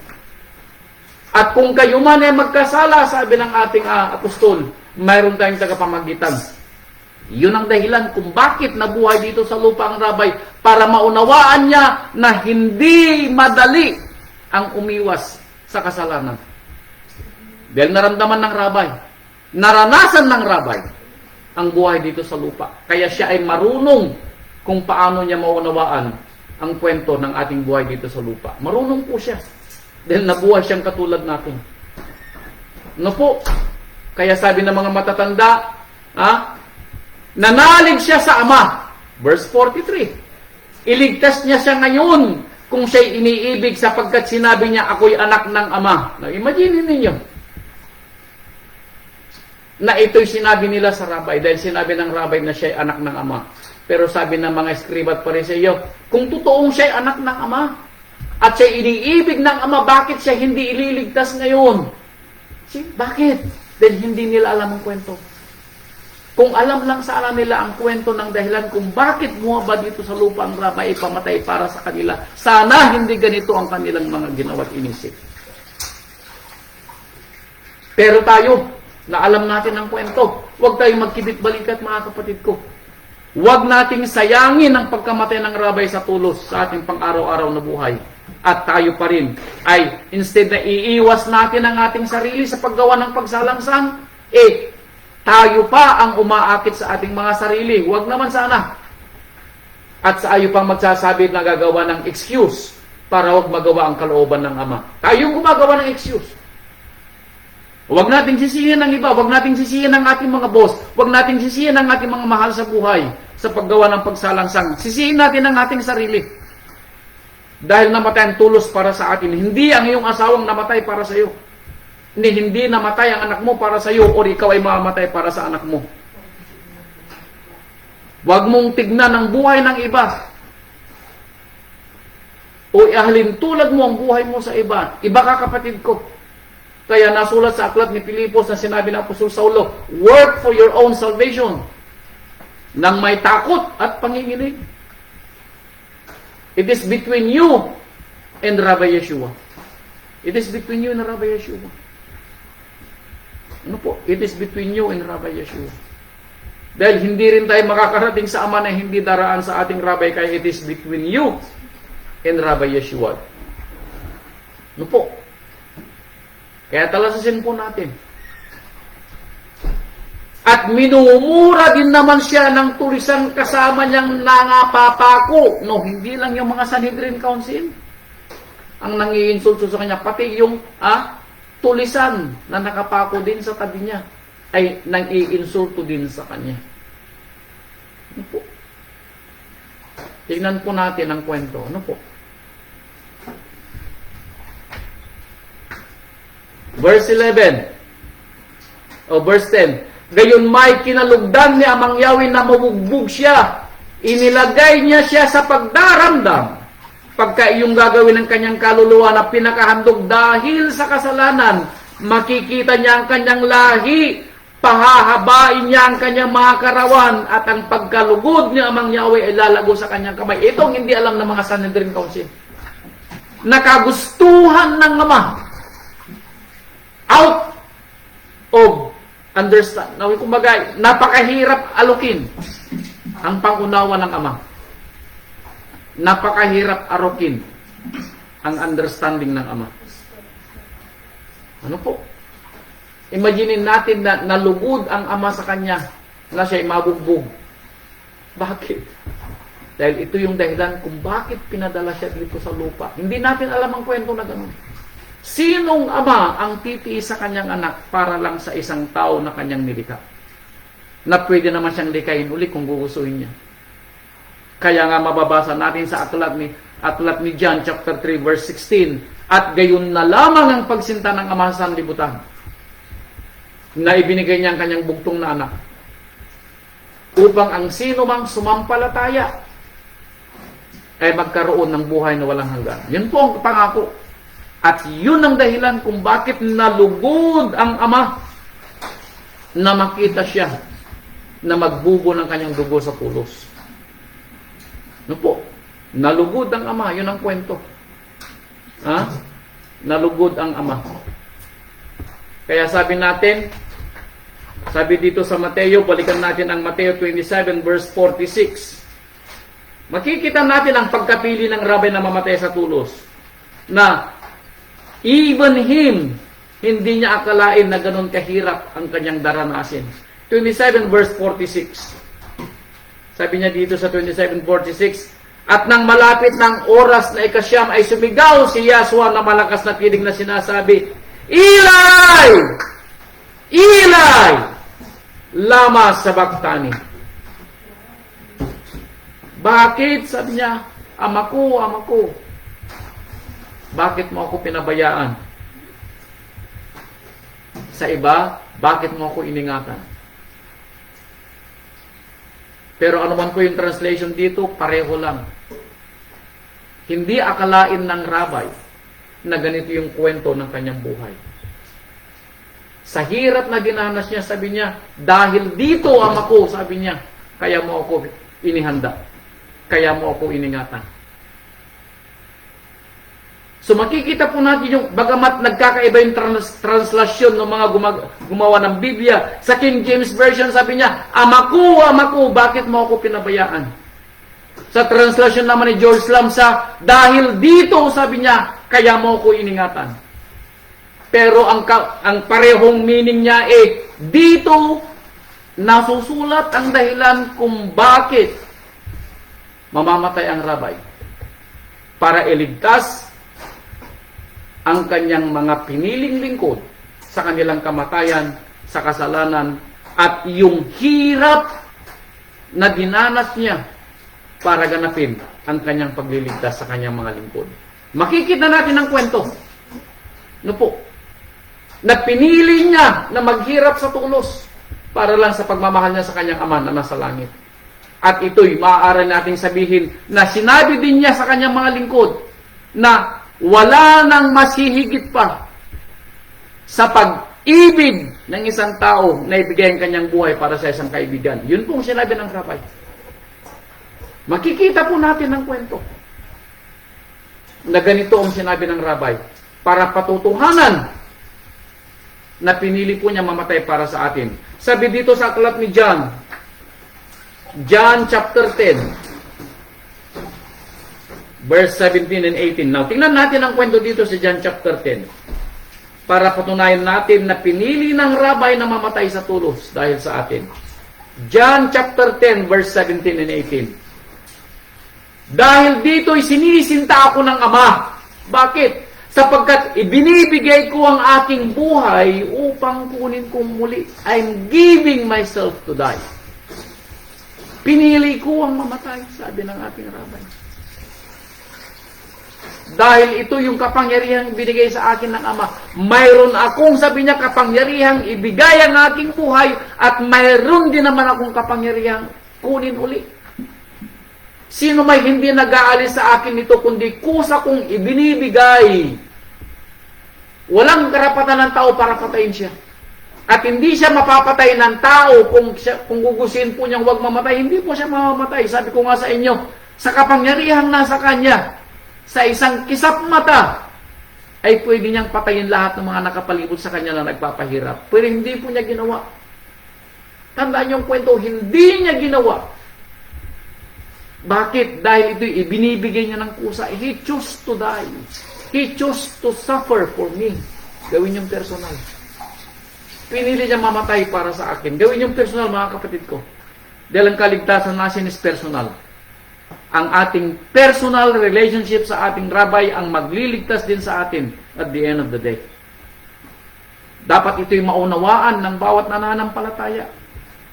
At kung kayo man ay magkasala, sabi ng ating apostol, mayroon tayong tagapamagitan. Yun ang dahilan kung bakit nabuhay dito sa lupa ang rabay, para maunawaan niya na hindi madali ang umiwas sa kasalanan. Dahil naramdaman ng rabay, naranasan ng rabay ang buhay dito sa lupa. Kaya siya ay marunong kung paano niya maunawaan ang kwento ng ating buhay dito sa lupa. Marunong po siya. Dahil nabuhay siyang katulad natin. No po? Kaya sabi ng mga matatanda, nanalig siya sa Ama. Verse 43. Iligtas niya siya ngayon kung siya'y iniibig sapagkat sinabi niya, ako'y anak ng Ama. Now, imagine ninyo na ito'y sinabi nila sa rabay dahil sinabi ng rabay na siya'y anak ng Ama. Pero sabi ng mga eskriba at pariseyo, kung totoong siya'y anak ng Ama at siya'y iniibig ng Ama, bakit siya hindi ililigtas ngayon? Bakit? Dahil hindi nila alam ang kwento. Kung alam lang sana nila ang kwento ng dahilan kung bakit bumaba dito sa lupa ang rabay ay pamatay para sa kanila, sana hindi ganito ang kanilang mga ginawa at inisip. Pero tayo, na alam natin ang kwento, huwag tayong magkibit-balikat mga kapatid ko. Huwag nating sayangin ang pagkamatay ng rabay sa tulos sa ating pang-araw-araw na buhay. At tayo pa rin ay instead na iiwas natin ang ating sarili sa paggawa ng pagsalangsang, tayo pa ang umaakit sa ating mga sarili. Huwag naman sana. At sa ayo pang magsasabi na gagawa ng excuse para huwag magawa ang kalooban ng Ama. Tayong gumagawa ng excuse. Huwag nating sisihin ng iba. Huwag nating sisihin ng ating mga boss. Huwag nating sisihin ng ating mga mahal sa buhay sa paggawa ng pagsalangsang. Sisihin natin ang ating sarili. Dahil namatay ang tulos para sa atin. Hindi ang iyong asawang namatay para sa iyo. Hindi namatay ang anak mo para sa iyo o ikaw ay mamamatay para sa anak mo. Huwag mong tignan ang buhay ng iba. O ihalin tulad mo ang buhay mo sa iba. Iba ka kapatid ko. Kaya nasulat sa aklat ni Pilipos na sinabi ng Apostol Saulo, work for your own salvation. Nang may takot at panginginig. It is between you and Rabbi Yeshua. It is between you and Rabbi Yeshua. Ano po? It is between you and Rabbi Yeshua. Dahil hindi rin tayo makakarating sa Ama na hindi daraan sa ating Rabbi, kaya it is between you and Rabbi Yeshua. Ano po? Kaya talasasin po natin. At minumura din naman siya ng tulisan kasama niyang nangapapako. No, hindi lang yung mga Sanhedrin Council ang nangiinsulto sa kanya, pati yung tulisan na nakapako din sa tabi niya ay nang-iinsulto din sa kanya. Ano po? Tingnan po natin ang kwento. Ano po? Verse 11 o verse 10. Gayon may kinalugdan ni Amang Yahweh na mabugbog siya. Inilagay niya siya sa pagdaramdam. Pagka iyong gagawin ng kanyang kaluluwa na pinakahandog dahil sa kasalanan, makikita niya ang kanyang lahi pahahabain niya ang kanyang mga karawan at ang pagkalugod ni Amang Yahweh ay lalago sa kanyang kamay. Ito ang hindi alam ng mga Sanhedrin Council. Nakagustuhan ng Ama. Out of understand. Kumbaga, napakahirap alukin ang pangunawa ng Ama. Napakahirap arukin ang understanding ng Ama. Ano po? Imaginin natin na nalugod ang Ama sa kanya na siya'y mabugbog. Bakit? Dahil ito yung dahilan kung bakit pinadala siya dito sa lupa. Hindi natin alam ang kwento na ganun. Sinong Ama ang titiis sa kanyang anak para lang sa isang tao na kanyang nilikha? Na pwede naman siyang likayin uli kung gugustuhin niya. Kaya nga mababasa natin sa aklat ni John chapter 3 verse 16, at gayon na lamang ang pagsinta ng Ama sa sanlibutan, na ibinigay niya ang kanyang bugtong na anak, upang ang sino mang sumampalataya ay magkaroon ng buhay na walang hanggan. Yun po ang pangako. At yun ang dahilan kung bakit nalugod ang Ama na makita siya na magbubo ng kanyang dugo sa pulos. Ano po? Nalugod ang Ama. Yun ang kwento. Ha? Nalugod ang Ama. Kaya sabi natin, sabi dito sa Mateo, balikan natin ang Mateo 27 verse 46. Makikita natin ang pagkapili ng rabay na mamatay sa tulos. Na even him, hindi niya akalain na ganun kahirap ang kanyang daranasin. 27 verse 46. Sabi niya dito sa 27:46, at nang malapit ng oras na ikasyam ay sumigaw si Yahshua na malakas na tinig na sinasabi, Eli! Eli! Lama sabachthani. Bakit? Sabi niya, Ama ko, bakit mo ako pinabayaan? Sa iba, bakit mo ako iningatan? Pero anuman ko yung translation dito, pareho lang. Hindi akalain ng rabay na ganito yung kwento ng kanyang buhay. Sa hirap na dinanas niya, sabi niya, dahil dito, Ama ko, sabi niya, kaya mo ako inihanda. Kaya mo ako iningatan. So makikita po natin yung, bagamat nagkakaiba yung translasyon ng mga gumawa ng Biblia, sa King James Version sabi niya, Ama ko, bakit mo ako pinabayaan? Sa translasyon naman ni George Lamsa, dahil dito, sabi niya, kaya mo ako iningatan. Pero ang parehong meaning niya dito, nasusulat ang dahilan kung bakit mamamatay ang rabay. Para iligtas ang kanyang mga piniling lingkod sa kanilang kamatayan, sa kasalanan, at yung hirap na dinanas niya para ganapin ang kanyang pagliligtas sa kanyang mga lingkod. Makikita natin ang kwento. No po? Na pinili niya na maghirap sa tulos para lang sa pagmamahal niya sa kanyang Ama na nasa langit. At ito'y maaari nating sabihin na sinabi din niya sa kanyang mga lingkod na wala nang masihigit pa sa pag-ibig ng isang tao na ibigay ang kanyang buhay para sa isang kaibigan. Yun pong sinabi ng rabay. Makikita po natin ang kwento na ganito ang sinabi ng rabay para patutuhanan na pinili po niya mamatay para sa atin. Sabi dito sa aklat ni John chapter 10 verse 17 and 18. Now, tingnan natin ang kwento dito sa John chapter 10 para patunayan natin na pinili ng rabay na mamatay sa tulos dahil sa atin. John chapter 10 verse 17 and 18. Dahil dito'y sinisinta ako ng Ama. Bakit? Sapagkat ibinibigay ko ang aking buhay upang kunin kong muli. I'm giving myself to die. Pinili ko ang mamatay, sabi ng ating rabay. Dahil ito yung kapangyarihang binigay sa akin ng Ama. Mayroon akong, sabi niya, kapangyarihang ibigay ang aking buhay at mayroon din naman akong kapangyarihang kunin uli. Sino may hindi nag-aalis sa akin nito kundi kusa kong ibinibigay. Walang karapatan ng tao para patayin siya. At hindi siya mapapatay ng tao kung gugusin po niyang huwag mamatay. Hindi po siya mamamatay. Sabi ko nga sa inyo, sa kapangyarihang nasa kanya, sa isang kisap mata, ay pwede niyang patayin lahat ng mga nakapalibot sa kanya na nagpapahirap. Pero hindi po niya ginawa. Tandaan niyo ang kwento, hindi niya ginawa. Bakit? Dahil ito ibinibigay niya ng kusa. He chose to die. He chose to suffer for me. Gawin yung personal. Pinili niya mamatay para sa akin. Gawin yung personal, mga kapatid ko. Dahil ang kaligtasan natin is personal. Ang ating personal relationship sa ating rabbi ang magliligtas din sa atin at the end of the day. Dapat ito'y maunawaan ng bawat nananampalataya.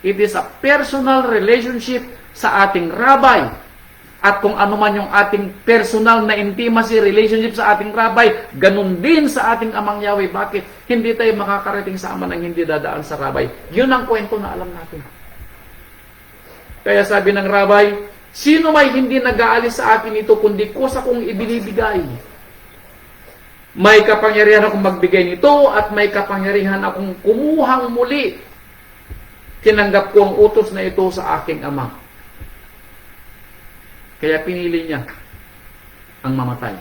It is a personal relationship sa ating rabbi. At kung ano man yung ating personal na intimacy relationship sa ating rabbi, ganun din sa ating amang Yahweh. Bakit? Hindi tayo makakarating sa ama ng hindi dadaan sa rabbi. Yun ang kwento na alam natin. Kaya sabi ng rabbi, sino may hindi nag-aalis sa akin ito kundi kusa kong ibinibigay? May kapangyarihan akong magbigay nito at may kapangyarihan akong kumuhang muli. Tinanggap ko ang utos na ito sa aking ama. Kaya pinili niya ang mamatay.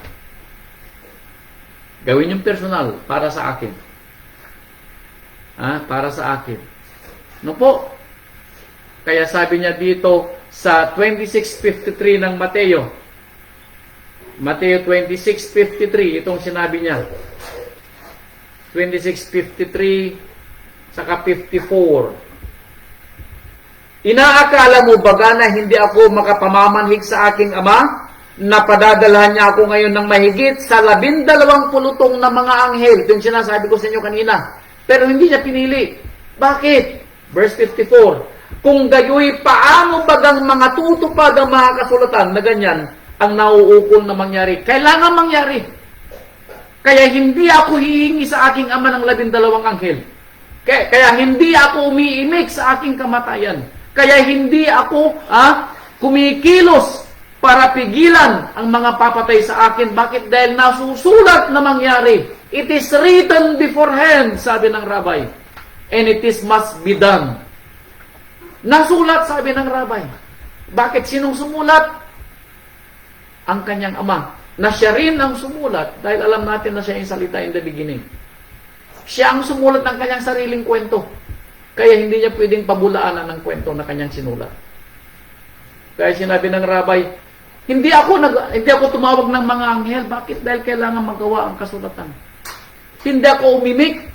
Gawin yung personal para sa akin. Para sa akin. No po? Kaya sabi niya dito sa 26:53 ng Mateo. Mateo 26:53, itong sinabi niya. 26:53 saka 54. Inaakala mo baga na hindi ako makapamamanhig sa aking ama? Na padadalhan niya ako ngayon ng mahigit sa 12 pulutong na mga anghel. Ito yung sinasabi ko sa inyo kanina. Pero hindi niya pinili. Bakit? Verse 54. Kung gayoy, paano bagang mga tutupad ang mga kasulatan na ganyan ang nauukol na mangyari? Kailangan mangyari. Kaya hindi ako hihingi sa aking ama ng 12 anghel. Kaya hindi ako umiimik sa aking kamatayan. Kaya hindi ako kumikilos para pigilan ang mga papatay sa akin. Bakit? Dahil nasusulat na mangyari. It is written beforehand, sabi ng rabbi. And it is must be done. Nasulat, sabi ng rabbi. Bakit? Sinong sumulat? Ang kanyang ama. Na siya rin ang sumulat dahil alam natin na siya yung salita in the beginning. Siya ang sumulat ng kanyang sariling kwento. Kaya hindi niya pwedeng pabulaanan ng kwento na kanyang sinulat. Kaya sinabi ng rabbi, hindi ako tumawag ng mga anghel. Bakit? Dahil kailangan magawa ang kasulatan. Hindi ako umimik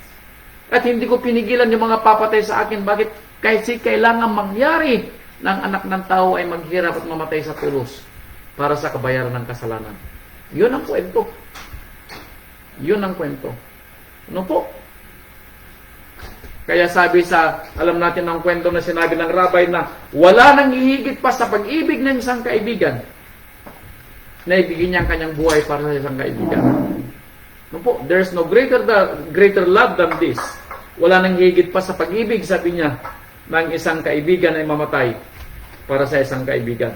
at hindi ko pinigilan yung mga papatay sa akin. Bakit? Kasi kailangan mangyari ng anak ng tao ay maghirap at mamatay sa tulos para sa kabayaran ng kasalanan. Yun ang kwento. Yun ang kwento. Ano po? Kaya sabi alam natin ang kwento na sinabi ng rabbi na wala nang hihigit pa sa pag-ibig ng isang kaibigan na ibigin niya ang kanyang buhay para sa isang kaibigan. Ano po? There's no greater love than this. Wala nang hihigit pa sa pag-ibig, sabi niya, ng isang kaibigan ay mamatay para sa isang kaibigan.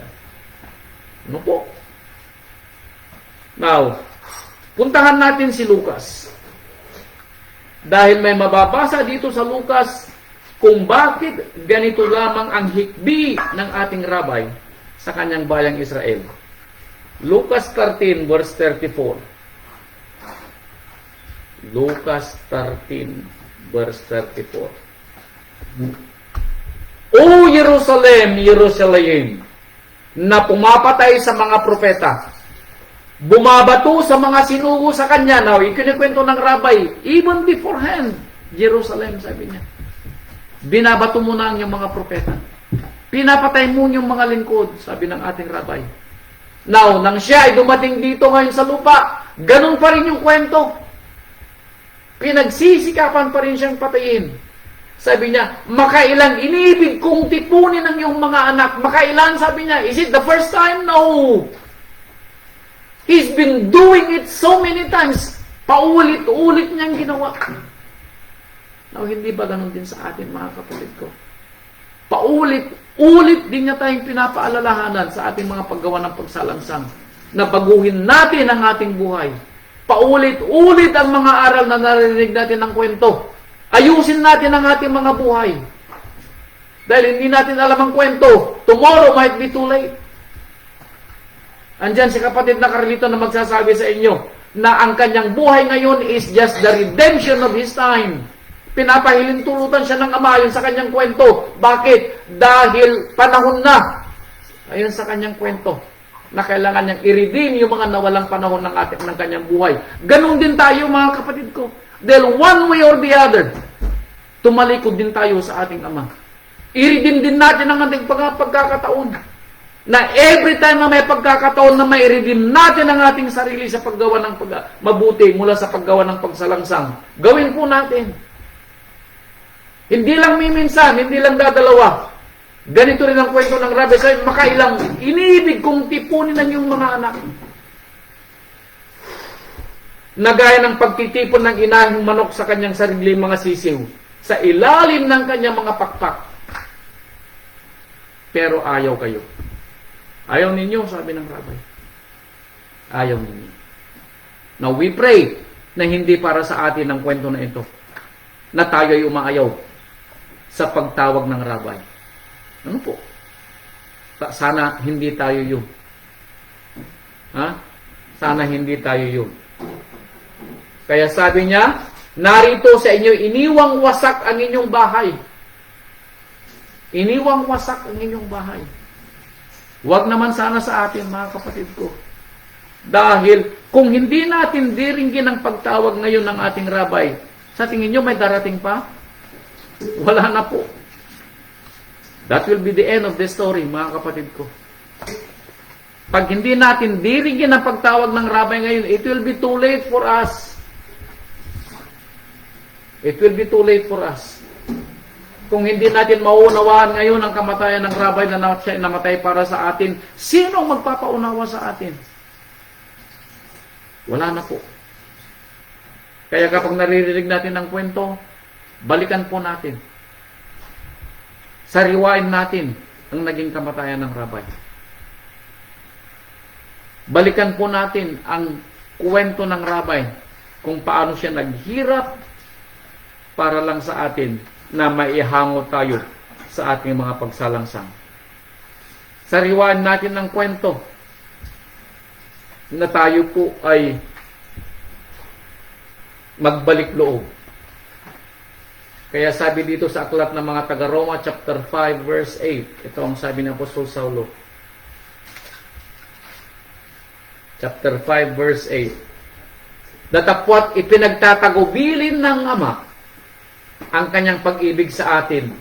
Ano po? Now, puntahan natin si Lucas. Dahil may mababasa dito sa Lucas kung bakit ganito lamang ang hikbi ng ating rabbi sa kanyang bayang Israel. Lucas 13 verse 34. Lucas 13 verse 34. O Jerusalem, Jerusalem, na pumapatay sa mga propeta, bumabato sa mga sinugo sa kanya. Now, ikinikwento ng rabbi, even beforehand, Jerusalem, sabi niya. Binabato mo na ang iyong mga propeta. Pinapatay mo yung mga lingkod, sabi ng ating rabbi. Now, nang siya ay dumating dito ngayon sa lupa, ganun pa rin yung kwento. Pinagsisikapan pa rin siyang patayin. Sabi niya, makailang inibig kong tipunin ang iyong mga anak. Makailan, sabi niya, is it the first time? No. He's been doing it so many times. Paulit-ulit niyang ginawa. Now, hindi ba ganun din sa atin, mga kapatid ko? Paulit-ulit din niya tayong pinapaalalahanan sa ating mga paggawa ng pagsalangsang na baguhin natin ang ating buhay. Paulit-ulit ang mga aral na narinig natin ng kwento. Ayusin natin ang ating mga buhay. Dahil hindi natin alam ang kwento. Tomorrow might be too late. Andyan si kapatid na Carlito na magsasabi sa inyo na ang kanyang buhay ngayon is just the redemption of his time. Pinapahiling tulutan siya ng Ama ayon sa kanyang kwento. Bakit? Dahil panahon na, ayon sa kanyang kwento, na kailangan niyang i-redeem yung mga nawalang panahon ng kanyang buhay. Ganon din tayo, mga kapatid ko. Dahil one way or the other, tumalikod din tayo sa ating Ama. I-redeem din natin ang ating pagkakataon. Na every time na may pagkakataon na may i-redeem natin ang ating sarili sa paggawa ng mabuti mula sa paggawa ng pagsalangsang, gawin po natin. Hindi lang miminsan, hindi lang dadalawa. Ganito rin ang kwento ng Rabbi. Sabi, makailang, iniibig kong tipunin ng iyong mga anak. Nagaya ng pagtitipon ng inahing manok sa kanyang sariling mga sisiw, sa ilalim ng kanyang mga pakpak. Pero ayaw kayo. Ayaw ninyo, sabi ng Rabbi. Ayaw ninyo. Now we pray na hindi para sa atin ang kwento na ito, na tayo ay umaayaw sa pagtawag ng Rabbi. Ano po? Sana hindi tayo yun. Ha? Sana hindi tayo yun. Kaya sabi niya, narito sa inyo, iniwang wasak ang inyong bahay. Iniwang wasak ang inyong bahay. Huwag naman sana sa atin, mga kapatid ko. Dahil kung hindi natin diringgin ang pagtawag ngayon ng ating Rabbi, sa tingin nyo may darating pa? Wala na po. That will be the end of the story, mga kapatid ko. Pag hindi natin diringgin ang pagtawag ng Rabbi ngayon, it will be too late for us. It will be too late for us. Kung hindi natin mauunawaan ngayon ang kamatayan ng Rabbi na siya namatay para sa atin, sino ang magpapaunawa sa atin? Wala na po. Kaya kapag naririnig natin ang kwento, balikan po natin. Sariwain natin ang naging kamatayan ng Rabbi. Balikan po natin ang kwento ng Rabbi kung paano siya naghirap para lang sa atin na maihango tayo sa ating mga pagsalangsang. Sariwain natin ang kwento na tayo po ay magbalik loob. Kaya sabi dito sa aklat ng mga taga-Roma chapter 5 verse 8, ito ang sabi ng Apostol Saulo. Chapter 5 verse 8. Datapwat ipinagtatagubilin ng Ama ang kanyang pag-ibig sa atin,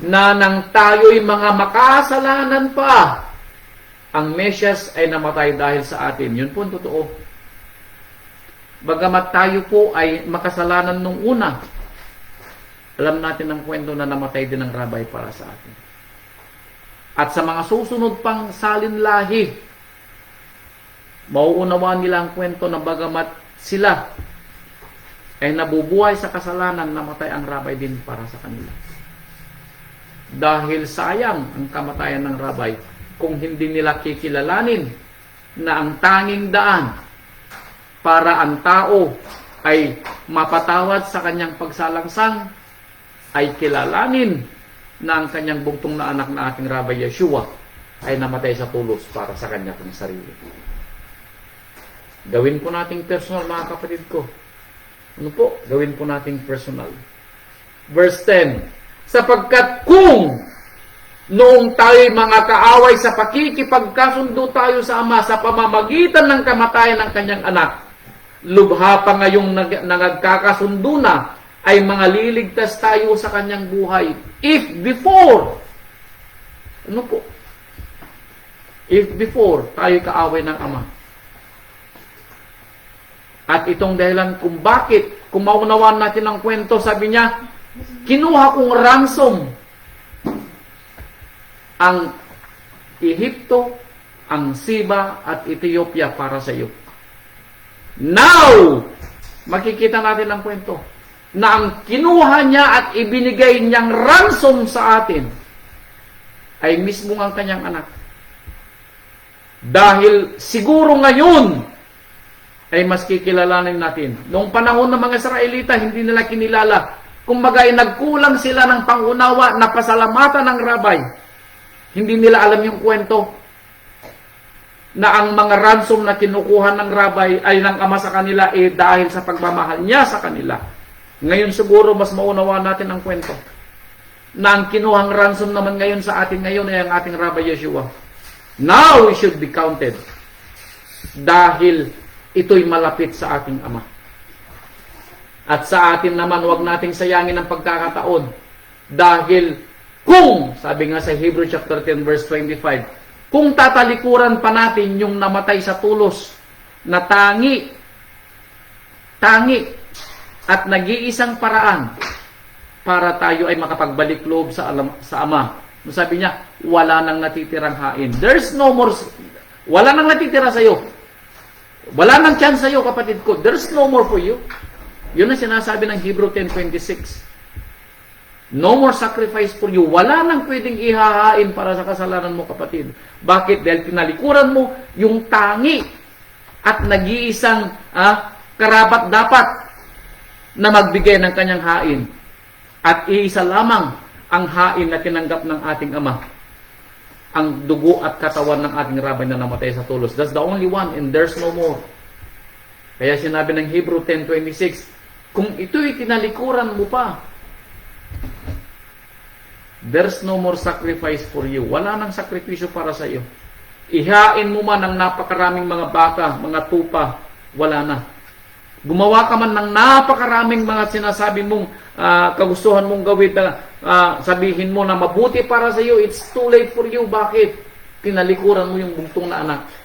na nang tayo'y mga makasalanan pa, ang Mesyas ay namatay dahil sa atin. Yun po ang totoo. Bagamat tayo po ay makasalanan nung una, alam natin ang kwento na namatay din ang Rabbi para sa atin. At sa mga susunod pang salinlahi, mauunawaan nila ang kwento na bagamat sila ay nabubuhay sa kasalanan, namatay ang Rabbi din para sa kanila. Dahil sayang ang kamatayan ng Rabbi kung hindi nila kikilalanin na ang tanging daan para ang tao ay mapatawad sa kanyang pagsalangsang ay kilalanin na ang kanyang bugtong na anak na ating Rabbi Yeshua ay namatay sa tulos para sa kanyang sarili. Gawin po nating personal, mga kapatid ko. Ano po? Gawin po nating personal. Verse 10. Sapagkat kung noong tayo'y mga kaaway sa pakikipagkasundo tayo sa Ama sa pamamagitan ng kamatayan ng kanyang anak, lubha pa ngayong nagkakasundo na ay mga liligtas tayo sa kanyang buhay. If before, ano po? If before tayo kaaway ng Ama. At itong dahilan kung bakit, kung maunawaan natin ang kwento, sabi niya, kinuha kong ransom ang Ehipto, ang Siba at Ethiopia para sa iyo. Now, makikita natin ang kwento na ang kinuha niya at ibinigay niyang ransom sa atin ay mismo ang kanyang anak. Dahil siguro ngayon ay mas kikilalanin natin. Noong panahon ng mga Israelita, hindi nila kinilala Kumbaga, nagkulang sila ng pangunawa na pasalamatan ng rabay. Hindi nila alam yung kwento na ang mga ransom na kinukuha ng rabay ay ng ama sa kanila dahil sa pagmamahal niya sa kanila. Ngayon siguro mas maunawa natin ang kwento na ang kinuhang ransom naman ngayon sa atin ngayon ay ang ating Rabbi Yeshua. Now we should be counted dahil ito'y malapit sa ating ama. At sa atin naman, huwag nating sayangin ang pagkakataon dahil kung, sabi nga sa Hebrew chapter 10 verse 25, kung tatalikuran pa natin yung namatay sa tulos na tangi at nag-iisang paraan para tayo ay makapagbalik loob sa Ama. Sabi niya, wala nang natitirang hain. There's no more, wala nang natitira sa iyo. Wala nang chance sa iyo, kapatid ko. There's no more for you. Yun ang sinasabi ng Hebrew 10:26. No more sacrifice for you. Wala nang pwedeng ihahain para sa kasalanan mo, kapatid. Bakit? Dahil tinalikuran mo yung tangi at nag-iisang karapat dapat na magbigay ng kanyang hain. At iisa lamang ang hain na tinanggap ng ating Ama. Ang dugo at katawan ng ating rabay na namatay sa tulos. That's the only one and there's no more. Kaya sinabi ng Hebrew 10:26, kung ito'y tinalikuran mo pa, there's no more sacrifice for you. Wala nang sakripisyo para sa iyo. Ihain mo man ng napakaraming mga baka, mga tupa, wala na. Gumawa ka man ng napakaraming mga sinasabi mong kagustuhan mong gawin na sabihin mo na mabuti para sa iyo, it's too late for you. Bakit? Tinalikuran mo yung bugtong na anak.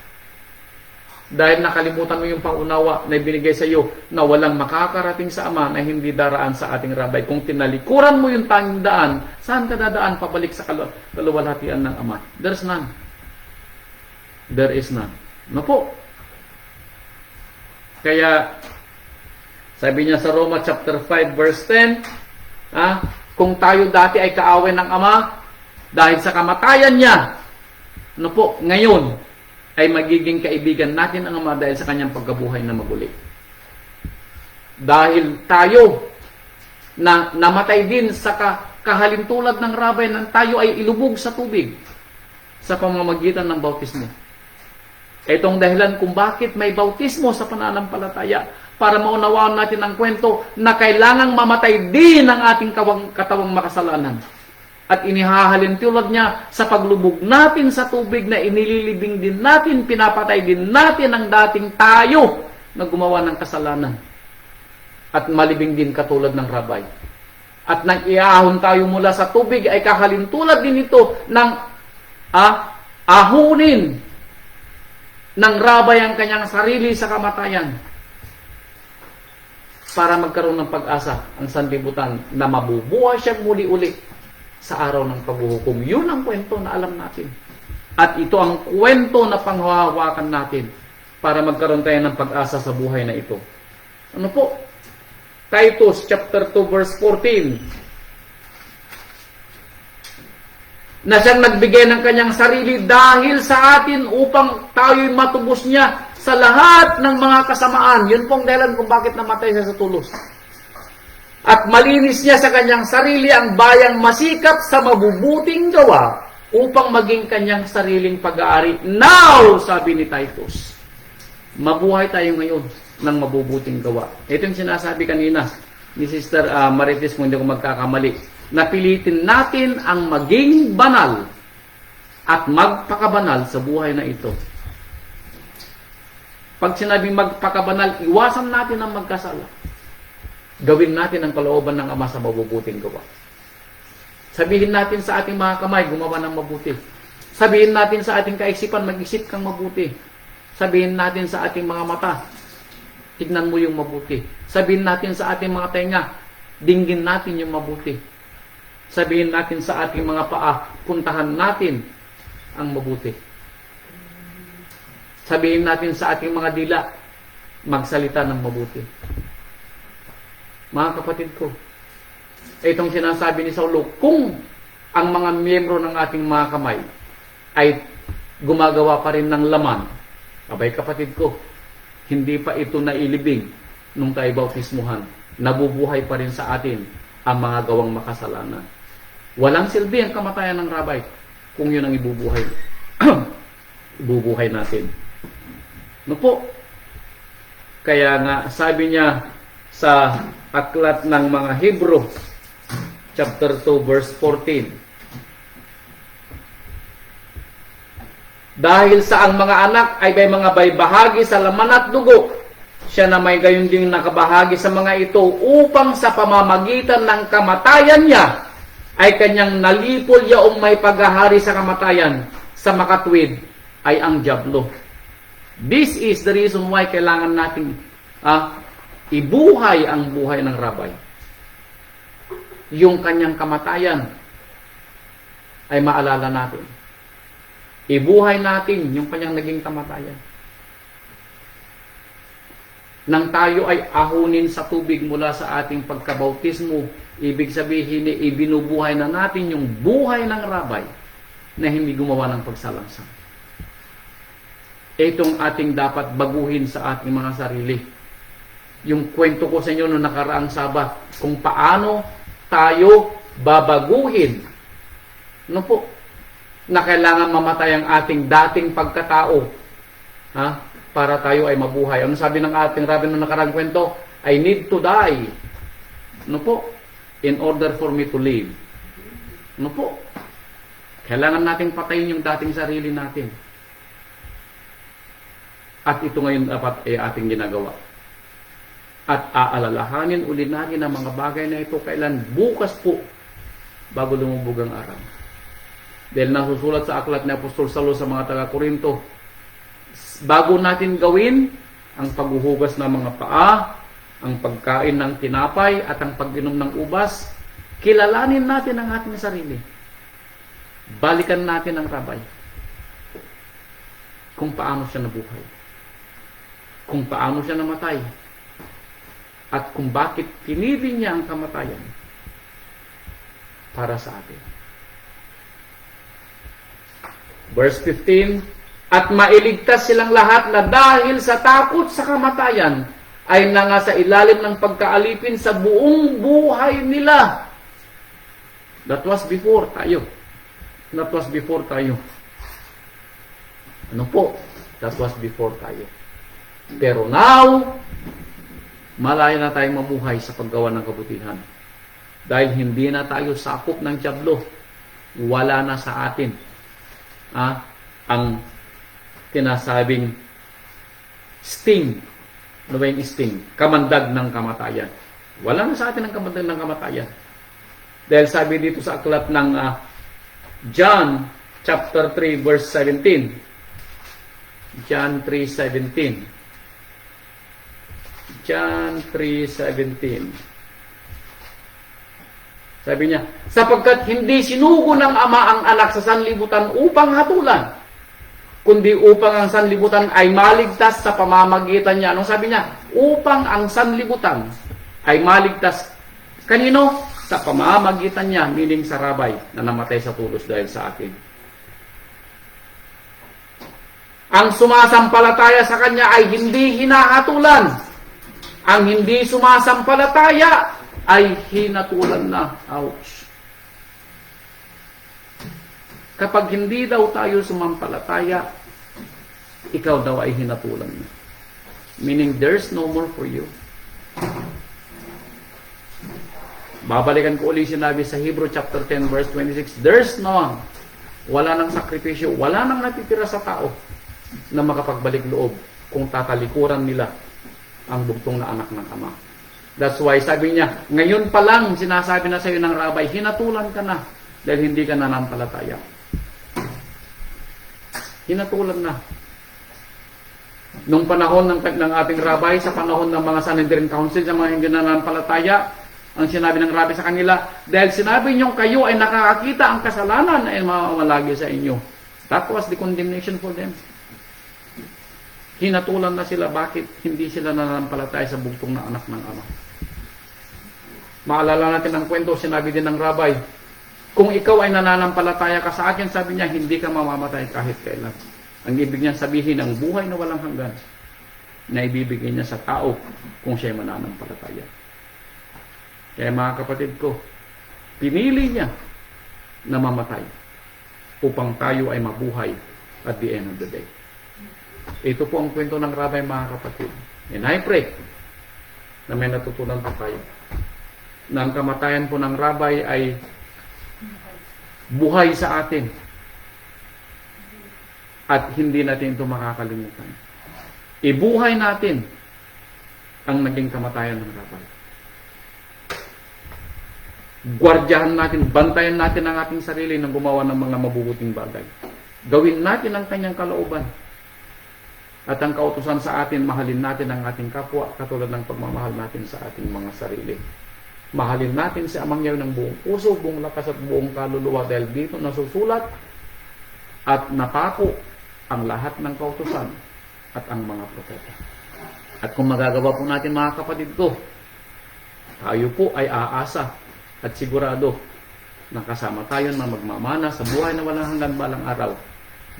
Dahil nakalimutan mo yung pangunawa na ibinigay sa iyo na walang makakarating sa Ama na hindi daraan sa ating rabay. Kung tinalikuran mo yung tanging daan, saan ka dadaan pabalik sa kaluwalhatian ng Ama? There's none. There is none. No po. Kaya, sabi niya sa Roma chapter 5 verse 10, kung tayo dati ay kaaway ng Ama, dahil sa kamatayan niya, no po, ngayon, ay magiging kaibigan natin ang Ama dahil sa kanyang pagkabuhay na maguli. Dahil tayo na namatay din sa kahalintulad ng rabay na tayo ay ilubog sa tubig sa pamamagitan ng bautismo. Itong dahilan kung bakit may bautismo sa pananampalataya para maunawaan natin ang kwento na kailangang mamatay din ang ating katawang makasalanan. At inihahalin tulad niya sa paglubog natin sa tubig na inililibing din natin, pinapatay din natin ang dating tayo na gumawa ng kasalanan. At malibing din katulad ng rabay. At nang iahon tayo mula sa tubig ay kahalin tulad din ito ng ahunin ng rabay ang kanyang sarili sa kamatayan para magkaroon ng pag-asa ang sanlibutan na mabubuhay siya muli-uli sa araw ng paghuhukom. Yun ang kwento na alam natin. At ito ang kwento na panghahawakan natin para magkaroon tayo ng pag-asa sa buhay na ito. Ano po? Titus chapter 2 verse 14. Na siyang nagbigay ng kanyang sarili dahil sa atin upang tayo'y matubos niya sa lahat ng mga kasamaan. Yun pong dahilan kung bakit namatay siya sa tulos. At malinis niya sa kanyang sarili ang bayang masikap sa mabubuting gawa upang maging kanyang sariling pag-aari. Now, sabi ni Titus, mabuhay tayo ngayon ng mabubuting gawa. Ito yung sinasabi kanina ni Sister Marites, kung hindi ko magkakamali. Napilitin natin ang maging banal at magpakabanal sa buhay na ito. Pag sinabing magpakabanal, iwasan natin ang magkasala. Gawin natin ang kalooban ng Ama sa mabubuting gawa. Sabihin natin sa ating mga kamay, gumawa ng mabuti. Sabihin natin sa ating kaisipan, mag-isip kang mabuti. Sabihin natin sa ating mga mata, tignan mo yung mabuti. Sabihin natin sa ating mga tenga, dinggin natin yung mabuti. Sabihin natin sa ating mga paa, puntahan natin ang mabuti. Sabihin natin sa ating mga dila, magsalita ng mabuti. Mga kapatid ko, itong sinasabi ni Saulo, kung ang mga miyembro ng ating mga kamay ay gumagawa pa rin ng laman, abay kapatid ko, hindi pa ito nailibing nung tayo bautismuhan. Nabubuhay pa rin sa atin ang mga gawang makasalanan. Walang silbi ang kamatayan ng rabay kung yun ang ibubuhay. Ibubuhay natin. No po. Kaya nga, sabi niya sa aklat ng mga Hebrew, chapter 2, verse 14, dahil sa ang mga anak ay may mga bahagi sa laman at dugo, siya na may gayon ding nakabahagi sa mga ito upang sa pamamagitan ng kamatayan niya ay kanyang nalipol yaong may paghahari sa kamatayan sa makatwid ay ang dyablo. This is the reason why kailangan natin ibuhay ang buhay ng rabay. Yung kanyang kamatayan ay maalala natin. Ibuhay natin yung kanyang naging kamatayan. Nang tayo ay ahunin sa tubig mula sa ating pagkabautismo, ibig sabihin ibinubuhay na natin yung buhay ng rabay na hindi gumawa ng pagsalangsang. Itong ating dapat baguhin sa ating mga sarili. Yung kwento ko sa inyo noong nakaraang Sabat, kung paano tayo babaguhin. No po, na kailangan mamatay ang ating dating pagkatao. Para tayo ay mabuhay. Ano sabi ng ating rabbi noong nakaraang kwento? I need to die. No po, in order for me to live. No po, kailangan nating patayin yung dating sarili natin. At ito ngayon dapat ay ating ginagawa. At aalalahanin uli natin ang mga bagay na ito kailan bukas po bago lumubog ang araw. Dahil nasusulat sa aklat ni Apostol Saulo sa mga taga-Korinto, bago natin gawin ang paghuhugas ng mga paa, ang pagkain ng tinapay at ang pag-inom ng ubas, kilalanin natin ang ating sarili. Balikan natin ang rabay. Kung paano siya nabuhay. Kung paano siya namatay. At kung bakit pinili niya ang kamatayan para sa atin. Verse 15, at mailigtas silang lahat na dahil sa takot sa kamatayan ay nangasa ilalim ng pagkaalipin sa buong buhay nila. That was before tayo. That was before tayo. Ano po? That was before tayo. Pero now, malaya na tayong mamuhay sa paggawa ng kabutihan. Dahil hindi na tayo sakop ng dyablo. Wala na sa atin ang tinasabing sting. Ano ba yung sting? Kamandag ng kamatayan. Wala na sa atin ang kamandag ng kamatayan. Dahil sabi dito sa aklat ng John chapter 3 verse 17. John 3:17. John 3:17. Sabi niya, sapagkat hindi sinugo ng Ama ang anak sa sanlibutan upang hatulan, kundi upang ang sanlibutan ay maligtas sa pamamagitan niya. Anong sabi niya? Upang ang sanlibutan ay maligtas. Kanino? Sa pamamagitan niya, meaning sa rabay na namatay sa tulos dahil sa atin. Ang sumasampalataya sa kanya ay hindi hinahatulan. Ang hindi sumasampalataya ay hinatulan na. Ouch. Kapag hindi daw tayo sumampalataya, ikaw daw ay hinatulan na. Meaning, there's no more for you. Babalikan ko ulit sinabi sa Hebrew chapter 10 verse 26, there's none. Wala nang sakripisyo, wala nang natitira sa tao na makapagbalik loob kung tatalikuran nila ang bugtong na anak ng Ama. That's why sabi niya, ngayon pa lang sinasabi na sa iyo ng rabay, hinatulan ka na dahil hindi ka nanampalataya. Hinatulan na. Nung panahon ng ating rabay, sa panahon ng mga Sanhedrin Council, sa mga hindi nanampalataya, ang sinabi ng rabay sa kanila, dahil sinabi niyong kayo ay nakakakita ang kasalanan ay mamamalagi sa inyo. That was the condemnation for them. Hinatulan na sila, bakit hindi sila nanampalataya sa bugtong na anak ng Ama. Maalala natin ang kwento, sinabi din ng rabay, kung ikaw ay nananampalataya ka sa akin, sabi niya, hindi ka mamamatay kahit kailan. Ang ibig niya sabihin, ang buhay na walang hanggan na ibibigay niya sa tao kung siya'y mananampalataya. Kaya mga kapatid ko, pinili niya na mamatay upang tayo ay mabuhay at the end of the day. Ito po ang kwento ng Rabay, mga kapatid. And I pray na may natutunan po tayo na ang kamatayan po ng Rabay ay buhay sa atin at hindi natin ito makakalimutan. Ibuhay natin ang naging kamatayan ng Rabay. Gwardiyahan natin, bantayan natin ang ating sarili ng gumawa ng mga mabubuting bagay. Gawin natin ang kanyang kalooban. At ang kautusan sa atin, mahalin natin ang ating kapwa katulad ng pagmamahal natin sa ating mga sarili. Mahalin natin si Amang Yahweh ng buong puso, buong lakas at buong kaluluwa dahil dito nasusulat at napako ang lahat ng kautusan at ang mga propeta. At kung magagawa po natin, mga kapatid ko, tayo po ay aasa at sigurado na kasama tayo na magmamana sa buhay na walang hanggan balang araw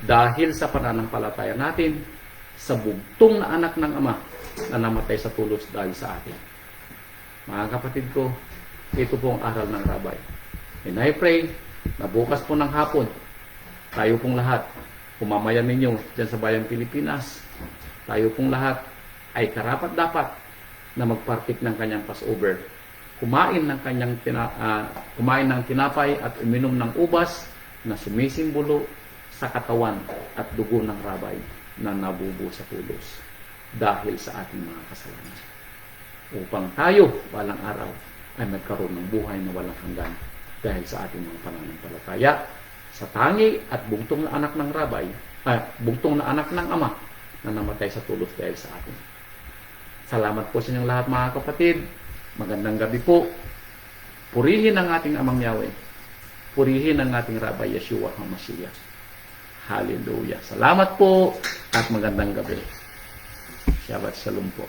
dahil sa pananampalataya natin sa bugtong na anak ng Ama na namatay sa tulos dahil sa atin. Mga kapatid ko, ito po ang aral ng Rabay. And I pray na bukas po ng hapon, tayo pong lahat, kumamayan ninyo dyan sa bayang Pilipinas, tayo pong lahat ay karapat-dapat na magpartik ng kanyang Passover. Kumain ng tinapay at uminom ng ubas na sumisimbolo sa katawan at dugo ng Rabay na nabubuo sa tulos dahil sa ating mga kasalanan. Upang tayo, walang araw, ay magkaroon ng buhay na walang hanggan dahil sa ating mga pananampalataya sa tangi at bugtong na anak ng Rabay, bugtong na anak ng Ama na namatay sa tulos dahil sa atin. Salamat po sa inyong lahat, mga kapatid. Magandang gabi po. Purihin ang ating Amang Yahweh. Purihin ang ating Rabay Yeshua HaMashiach. Hallelujah. Salamat po at magandang gabi. Shabbat Shalom po.